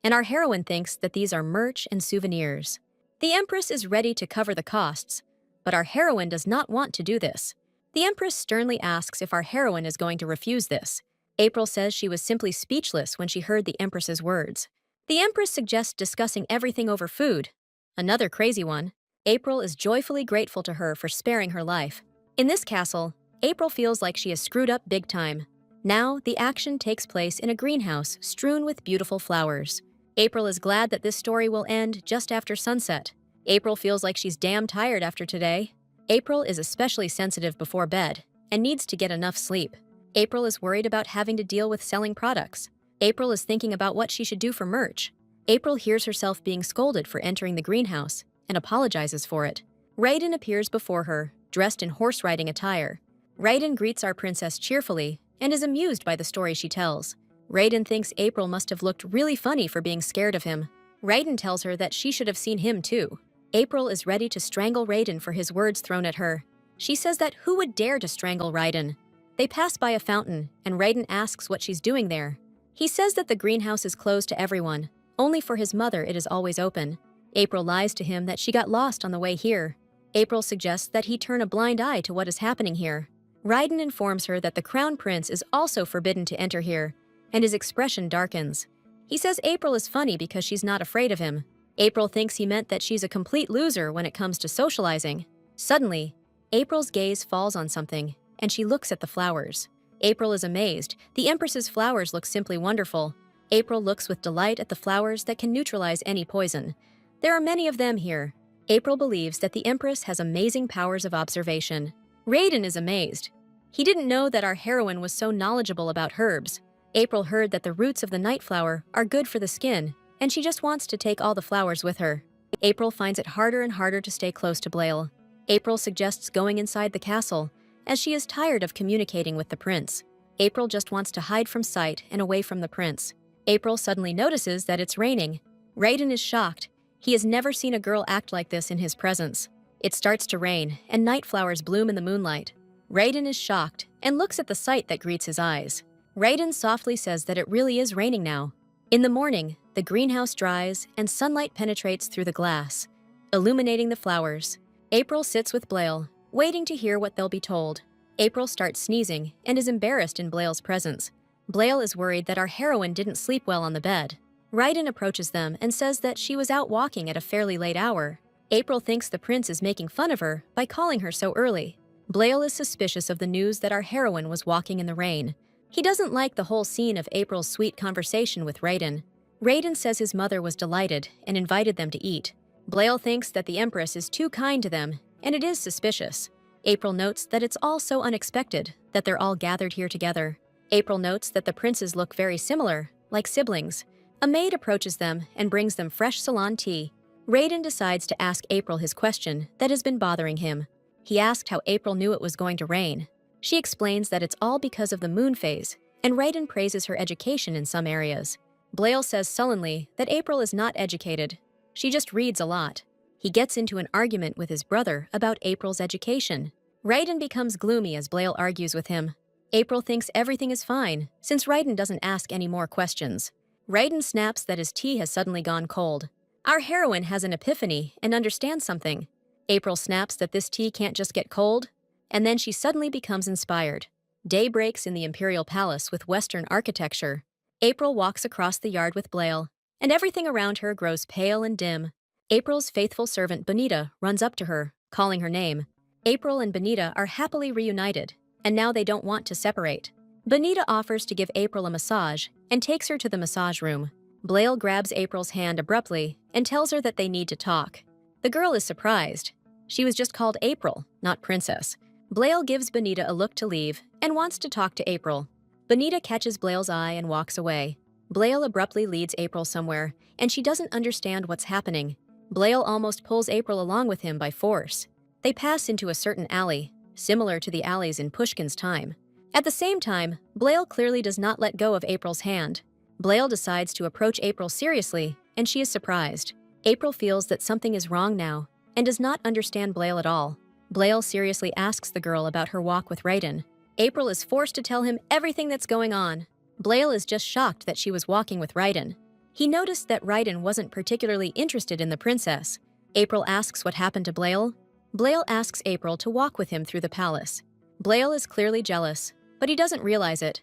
And our heroine thinks that these are merch and souvenirs. The Empress is ready to cover the costs, but our heroine does not want to do this. The Empress sternly asks if our heroine is going to refuse this. April says she was simply speechless when she heard the Empress's words. The Empress suggests discussing everything over food. Another crazy one. April is joyfully grateful to her for sparing her life. In this castle, April feels like she has screwed up big time. Now, the action takes place in a greenhouse strewn with beautiful flowers. April is glad that this story will end just after sunset. April feels like she's damn tired after today. April is especially sensitive before bed and needs to get enough sleep. April is worried about having to deal with selling products. April is thinking about what she should do for merch. April hears herself being scolded for entering the greenhouse and apologizes for it. Raiden appears before her, dressed in horse-riding attire. Raiden greets our princess cheerfully and is amused by the story she tells. Raiden thinks April must have looked really funny for being scared of him. Raiden tells her that she should have seen him too. April is ready to strangle Raiden for his words thrown at her. She says that who would dare to strangle Raiden? They pass by a fountain, and Raiden asks what she's doing there. He says that the greenhouse is closed to everyone. Only for his mother it is always open. April lies to him that she got lost on the way here. April suggests that he turn a blind eye to what is happening here. Raiden informs her that the crown prince is also forbidden to enter here, and his expression darkens. He says April is funny because she's not afraid of him. April thinks he meant that she's a complete loser when it comes to socializing. Suddenly, April's gaze falls on something, and she looks at the flowers. April is amazed. The Empress's flowers look simply wonderful. April looks with delight at the flowers that can neutralize any poison. There are many of them here. April believes that the Empress has amazing powers of observation. Raiden is amazed. He didn't know that our heroine was so knowledgeable about herbs. April heard that the roots of the night flower are good for the skin, and she just wants to take all the flowers with her. April finds it harder and harder to stay close to Blail. April suggests going inside the castle, as she is tired of communicating with the prince. April just wants to hide from sight and away from the prince. April suddenly notices that it's raining. Raiden is shocked. He has never seen a girl act like this in his presence. It starts to rain, and night flowers bloom in the moonlight. Raiden is shocked and looks at the sight that greets his eyes. Raiden softly says that it really is raining now. In the morning, the greenhouse dries and sunlight penetrates through the glass, illuminating the flowers. April sits with Blail, waiting to hear what they'll be told. April starts sneezing and is embarrassed in Blail's presence. Blail is worried that our heroine didn't sleep well on the bed. Raiden approaches them and says that she was out walking at a fairly late hour. April thinks the prince is making fun of her by calling her so early. Blail is suspicious of the news that our heroine was walking in the rain. He doesn't like the whole scene of April's sweet conversation with Raiden. Raiden says his mother was delighted and invited them to eat. Blail thinks that the Empress is too kind to them, and it is suspicious. April notes that it's all so unexpected that they're all gathered here together. April notes that the princes look very similar, like siblings. A maid approaches them and brings them fresh Ceylon tea. Raiden decides to ask April his question that has been bothering him. He asked how April knew it was going to rain. She explains that it's all because of the moon phase, and Raiden praises her education in some areas. Blail says sullenly that April is not educated. She just reads a lot. He gets into an argument with his brother about April's education. Raiden becomes gloomy as Blail argues with him. April thinks everything is fine, since Raiden doesn't ask any more questions. Raiden snaps that his tea has suddenly gone cold. Our heroine has an epiphany and understands something. April snaps that this tea can't just get cold, and then she suddenly becomes inspired. Day breaks in the Imperial Palace with Western architecture. April walks across the yard with Blail, and everything around her grows pale and dim. April's faithful servant Bonita runs up to her, calling her name. April and Bonita are happily reunited, and now they don't want to separate. Bonita offers to give April a massage and takes her to the massage room. Blail grabs April's hand abruptly and tells her that they need to talk. The girl is surprised. She was just called April, not Princess. Blail gives Bonita a look to leave and wants to talk to April. Bonita catches Blail's eye and walks away. Blail abruptly leads April somewhere, and she doesn't understand what's happening. Blail almost pulls April along with him by force. They pass into a certain alley, similar to the alleys in Pushkin's time. At the same time, Blail clearly does not let go of April's hand. Blail decides to approach April seriously, and she is surprised. April feels that something is wrong now, and does not understand Blail at all. Blail seriously asks the girl about her walk with Raiden. April is forced to tell him everything that's going on. Blail is just shocked that she was walking with Raiden. He noticed that Raiden wasn't particularly interested in the princess. April asks what happened to Blail. Blail asks April to walk with him through the palace. Blail is clearly jealous, but he doesn't realize it.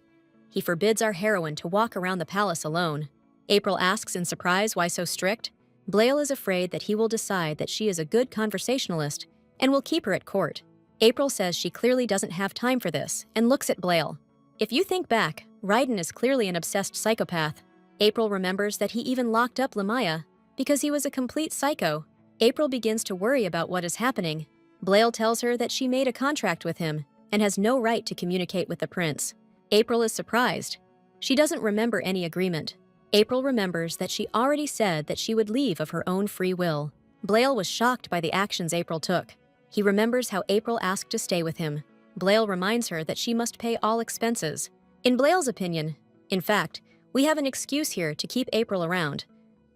He forbids our heroine to walk around the palace alone. April asks in surprise why so strict. Blail is afraid that he will decide that she is a good conversationalist and will keep her at court. April says she clearly doesn't have time for this and looks at Blail. If you think back, Raiden is clearly an obsessed psychopath. April remembers that he even locked up Lamaya because he was a complete psycho. April begins to worry about what is happening. Blail tells her that she made a contract with him and has no right to communicate with the prince. April is surprised. She doesn't remember any agreement. April remembers that she already said that she would leave of her own free will. Blail was shocked by the actions April took. He remembers how April asked to stay with him. Blail reminds her that she must pay all expenses. In Blail's opinion, in fact, we have an excuse here to keep April around.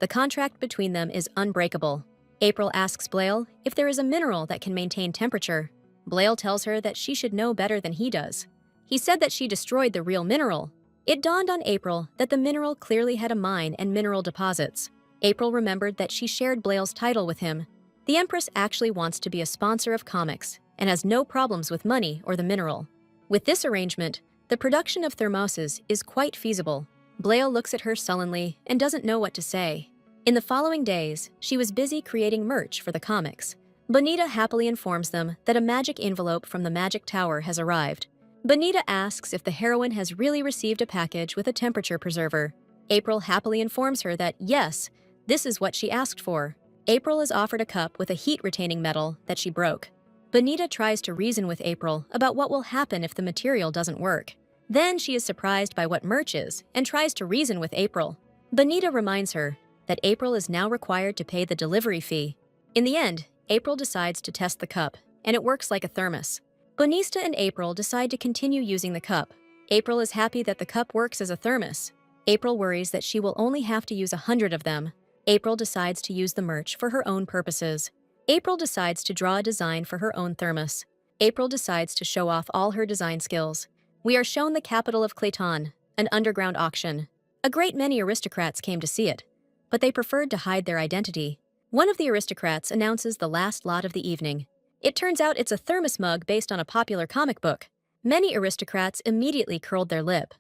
The contract between them is unbreakable. April asks Blail if there is a mineral that can maintain temperature. Blail tells her that she should know better than he does. He said that she destroyed the real mineral. It dawned on April that the mineral clearly had a mine and mineral deposits. April remembered that she shared Blail's title with him. The Empress actually wants to be a sponsor of comics and has no problems with money or the mineral. With this arrangement, the production of thermoses is quite feasible. Blail looks at her sullenly and doesn't know what to say. In the following days, she was busy creating merch for the comics. Bonita happily informs them that a magic envelope from the Magic Tower has arrived. Bonita asks if the heroine has really received a package with a temperature preserver. April happily informs her that yes, this is what she asked for. April is offered a cup with a heat-retaining metal that she broke. Bonita tries to reason with April about what will happen if the material doesn't work. Then she is surprised by what merch is and tries to reason with April. Bonita reminds her that April is now required to pay the delivery fee. In the end, April decides to test the cup, and it works like a thermos. Bonista and April decide to continue using the cup. April is happy that the cup works as a thermos. April worries that she will only have to use 100 of them. April decides to use the merch for her own purposes. April decides to draw a design for her own thermos. April decides to show off all her design skills. We are shown the capital of Clayton, an underground auction. A great many aristocrats came to see it, but they preferred to hide their identity. One of the aristocrats announces the last lot of the evening. It turns out it's a thermos mug based on a popular comic book. Many aristocrats immediately curled their lip.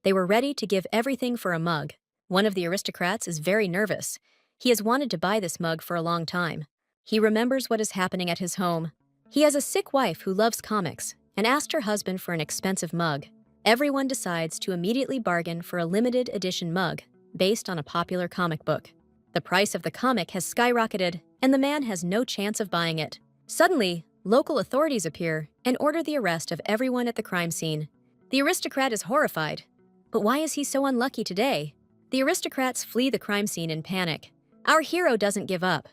They were ready to give everything for a mug. One of the aristocrats is very nervous. He has wanted to buy this mug for a long time. He remembers what is happening at his home. He has a sick wife who loves comics and asked her husband for an expensive mug. Everyone decides to immediately bargain for a limited edition mug based on a popular comic book. The price of the comic has skyrocketed, and the man has no chance of buying it. Suddenly, local authorities appear and order the arrest of everyone at the crime scene. The aristocrat is horrified. But why is he so unlucky today? The aristocrats flee the crime scene in panic. Our hero doesn't give up.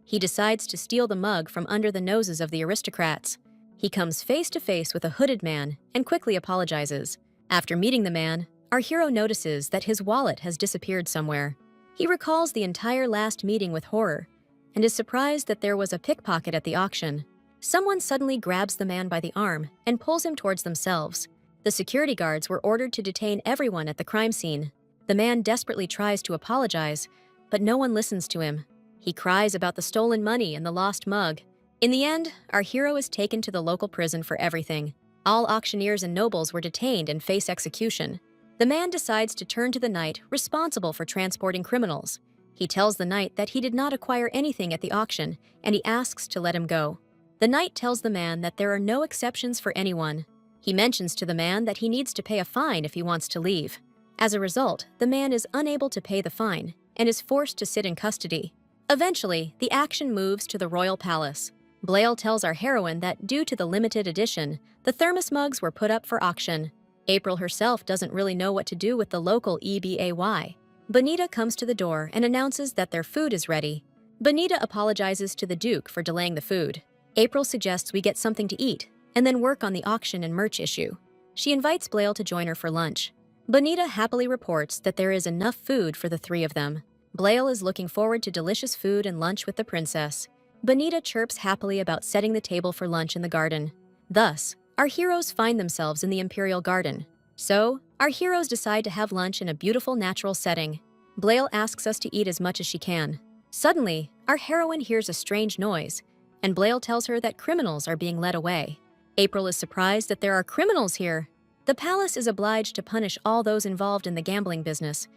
He decides to steal the mug from under the noses of the aristocrats. He comes face to face with a hooded man and quickly apologizes. After meeting the man, our hero notices that his wallet has disappeared somewhere. He recalls the entire last meeting with horror and is surprised that there was a pickpocket at the auction. Someone suddenly grabs the man by the arm and pulls him towards themselves. The security guards were ordered to detain everyone at the crime scene. The man desperately tries to apologize, but no one listens to him. He cries about the stolen money and the lost mug. In the end, our hero is taken to the local prison for everything. All auctioneers and nobles were detained and face execution. The man decides to turn to the knight responsible for transporting criminals. He tells the knight that he did not acquire anything at the auction, and he asks to let him go. The knight tells the man that there are no exceptions for anyone. He mentions to the man that he needs to pay a fine if he wants to leave. As a result, the man is unable to pay the fine and is forced to sit in custody. Eventually, the action moves to the royal palace. Blail tells our heroine that due to the limited edition, the thermos mugs were put up for auction. April herself doesn't really know what to do with the local EBAY. Bonita comes to the door and announces that their food is ready. Bonita apologizes to the Duke for delaying the food. April suggests we get something to eat and then work on the auction and merch issue. She invites Blail to join her for lunch. Bonita happily reports that there is enough food for the three of them. Blail is looking forward to delicious food and lunch with the princess. Bonita chirps happily about setting the table for lunch in the garden. Thus, our heroes find themselves in the Imperial Garden. So, our heroes decide to have lunch in a beautiful natural setting. Blail asks us to eat as much as she can. Suddenly, our heroine hears a strange noise, and Blail tells her that criminals are being led away. April is surprised that there are criminals here. The palace is obliged to punish all those involved in the gambling business.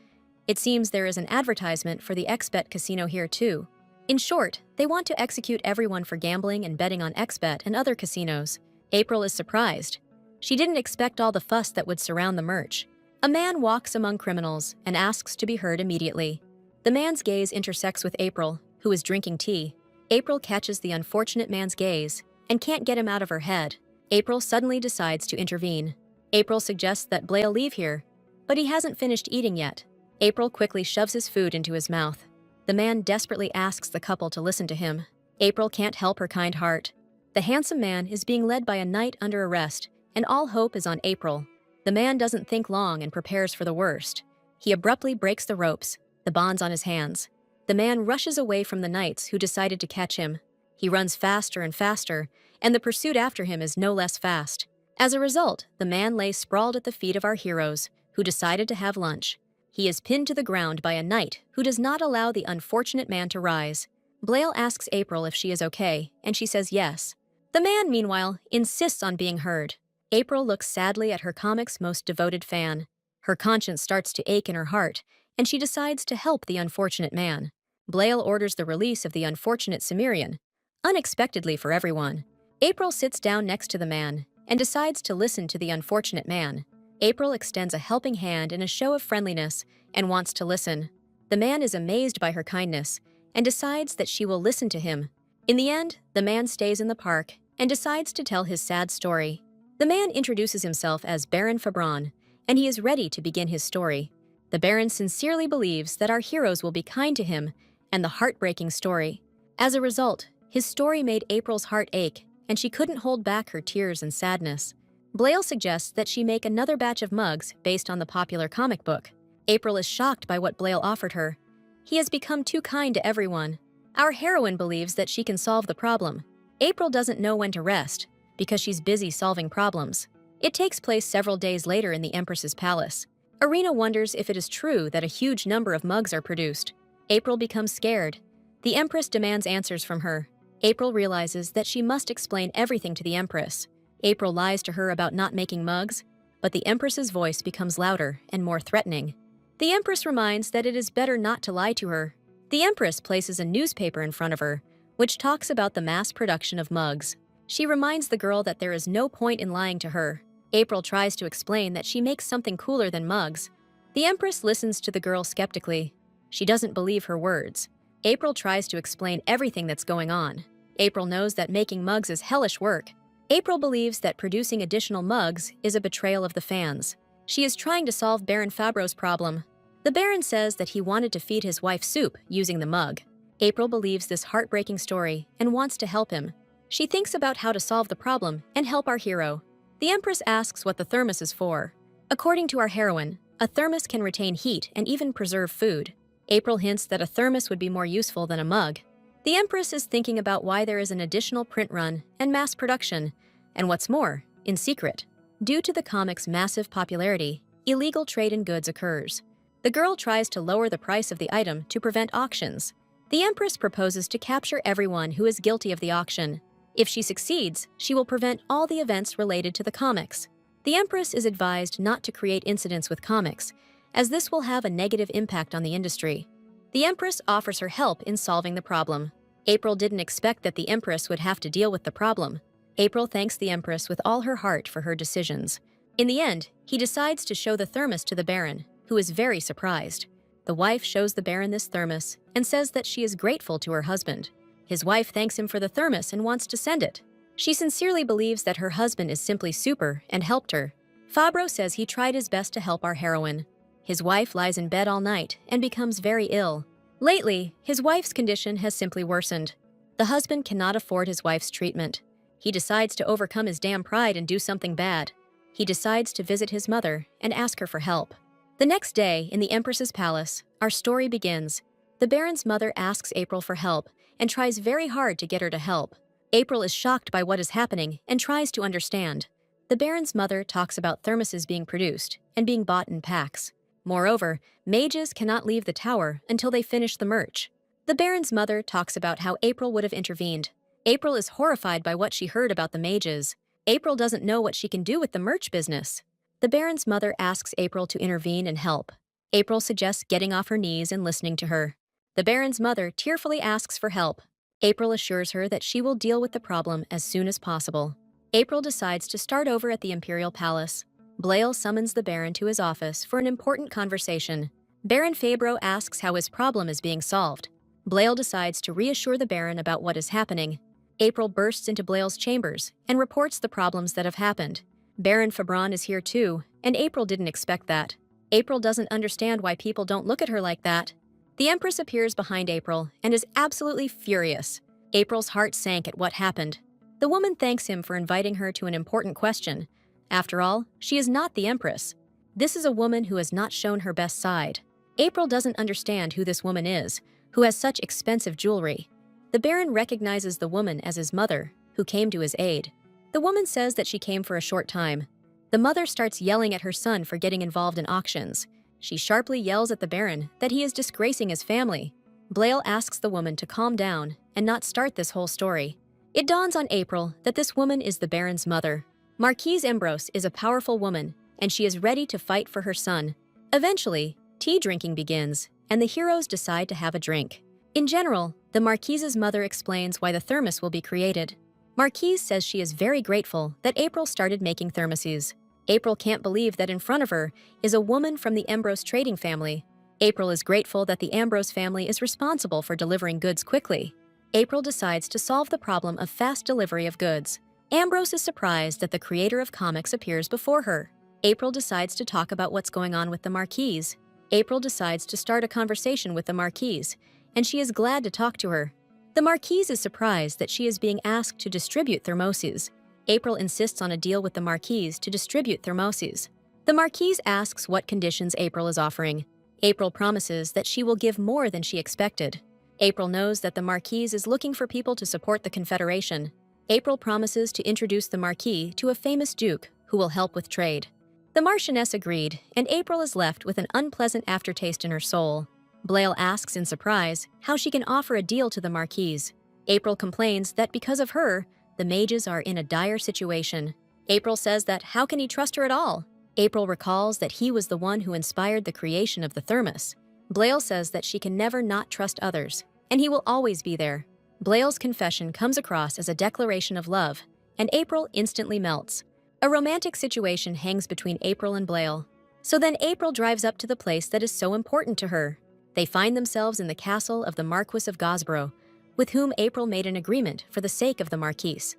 It seems there is an advertisement for the XBet casino here too. In short, they want to execute everyone for gambling and betting on XBet and other casinos. April is surprised. She didn't expect all the fuss that would surround the merch. A man walks among criminals and asks to be heard immediately. The man's gaze intersects with April, who is drinking tea. April catches the unfortunate man's gaze and can't get him out of her head. April suddenly decides to intervene. April suggests that Blale leave here, but he hasn't finished eating yet. April quickly shoves his food into his mouth. The man desperately asks the couple to listen to him. April can't help her kind heart. The handsome man is being led by a knight under arrest, and all hope is on April. The man doesn't think long and prepares for the worst. He abruptly breaks the ropes, the bonds on his hands. The man rushes away from the knights who decided to catch him. He runs faster and faster, and the pursuit after him is no less fast. As a result, the man lays sprawled at the feet of our heroes, who decided to have lunch. He is pinned to the ground by a knight who does not allow the unfortunate man to rise. Blale asks April if she is okay, and she says yes. The man, meanwhile, insists on being heard. April looks sadly at her comic's most devoted fan. Her conscience starts to ache in her heart, and she decides to help the unfortunate man. Blale orders the release of the unfortunate Cimmerian, unexpectedly for everyone. April sits down next to the man and decides to listen to the unfortunate man. April extends a helping hand in a show of friendliness and wants to listen. The man is amazed by her kindness and decides that she will listen to him. In the end, the man stays in the park and decides to tell his sad story. The man introduces himself as Baron Fabron, and he is ready to begin his story. The Baron sincerely believes that our heroes will be kind to him and the heartbreaking story. As a result, his story made April's heart ache, and she couldn't hold back her tears and sadness. Blale suggests that she make another batch of mugs based on the popular comic book. April is shocked by what Blale offered her. He has become too kind to everyone. Our heroine believes that she can solve the problem. April doesn't know when to rest, because she's busy solving problems. It takes place several days later in the Empress's palace. Irina wonders if it is true that a huge number of mugs are produced. April becomes scared. The Empress demands answers from her. April realizes that she must explain everything to the Empress. April lies to her about not making mugs, but the Empress's voice becomes louder and more threatening. The Empress reminds that it is better not to lie to her. The Empress places a newspaper in front of her, which talks about the mass production of mugs. She reminds the girl that there is no point in lying to her. April tries to explain that she makes something cooler than mugs. The Empress listens to the girl skeptically. She doesn't believe her words. April tries to explain everything that's going on. April knows that making mugs is hellish work. April believes that producing additional mugs is a betrayal of the fans. She is trying to solve Baron Fabro's problem. The Baron says that he wanted to feed his wife soup using the mug. April believes this heartbreaking story and wants to help him. She thinks about how to solve the problem and help our hero. The Empress asks what the thermos is for. According to our heroine, a thermos can retain heat and even preserve food. April hints that a thermos would be more useful than a mug. The Empress is thinking about why there is an additional print run and mass production, and what's more, in secret. Due to the comic's massive popularity, illegal trade in goods occurs. The girl tries to lower the price of the item to prevent auctions. The Empress proposes to capture everyone who is guilty of the auction. If she succeeds, she will prevent all the events related to the comics. The Empress is advised not to create incidents with comics, as this will have a negative impact on the industry. The Empress offers her help in solving the problem. April didn't expect that the Empress would have to deal with the problem. April thanks the Empress with all her heart for her decisions. In the end, he decides to show the thermos to the Baron, who is very surprised. The wife shows the Baron this thermos and says that she is grateful to her husband. His wife thanks him for the thermos and wants to send it. She sincerely believes that her husband is simply super and helped her. Fabro says he tried his best to help our heroine. His wife lies in bed all night and becomes very ill. Lately, his wife's condition has simply worsened. The husband cannot afford his wife's treatment. He decides to overcome his damn pride and do something bad. He decides to visit his mother and ask her for help. The next day, in the Empress's palace, our story begins. The Baron's mother asks April for help and tries very hard to get her to help. April is shocked by what is happening and tries to understand. The Baron's mother talks about thermoses being produced and being bought in packs. Moreover, mages cannot leave the tower until they finish the merch. The Baron's mother talks about how April would have intervened. April is horrified by what she heard about the mages. April doesn't know what she can do with the merch business. The Baron's mother asks April to intervene and help. April suggests getting off her knees and listening to her. The Baron's mother tearfully asks for help. April assures her that she will deal with the problem as soon as possible. April decides to start over at the Imperial Palace. Blail summons the Baron to his office for an important conversation. Baron Fabro asks how his problem is being solved. Blail decides to reassure the Baron about what is happening. April bursts into Blail's chambers and reports the problems that have happened. Baron Fabron is here too, and April didn't expect that. April doesn't understand why people don't look at her like that. The Empress appears behind April and is absolutely furious. April's heart sank at what happened. The woman thanks him for inviting her to an important question. After all, she is not the Empress. This is a woman who has not shown her best side. April doesn't understand who this woman is, who has such expensive jewelry. The Baron recognizes the woman as his mother, who came to his aid. The woman says that she came for a short time. The mother starts yelling at her son for getting involved in auctions. She sharply yells at the Baron that he is disgracing his family. Blail asks the woman to calm down and not start this whole story. It dawns on April that this woman is the Baron's mother. Marquise Ambrose is a powerful woman, and she is ready to fight for her son. Eventually, tea drinking begins, and the heroes decide to have a drink. In general, the Marquise's mother explains why the thermos will be created. Marquise says she is very grateful that April started making thermoses. April can't believe that in front of her is a woman from the Ambrose trading family. April is grateful that the Ambrose family is responsible for delivering goods quickly. April decides to solve the problem of fast delivery of goods. Ambrose is surprised that the creator of comics appears before her. April decides to talk about what's going on with the Marquise. April decides to start a conversation with the Marquise, and she is glad to talk to her. The Marquise is surprised that she is being asked to distribute thermoses. April insists on a deal with the Marquise to distribute thermoses. The Marquise asks what conditions April is offering. April promises that she will give more than she expected. April knows that the Marquise is looking for people to support the Confederation. April promises to introduce the Marquis to a famous duke who will help with trade. The Marchioness agreed, and April is left with an unpleasant aftertaste in her soul. Blail asks in surprise how she can offer a deal to the Marquise. April complains that because of her, the mages are in a dire situation. April says that how can he trust her at all? April recalls that he was the one who inspired the creation of the thermos. Blail says that she can never not trust others, and he will always be there. Blail's confession comes across as a declaration of love, and April instantly melts. A romantic situation hangs between April and Blail. So then April drives up to the place that is so important to her. They find themselves in the castle of the Marquis of Gosborough, with whom April made an agreement for the sake of the Marquise.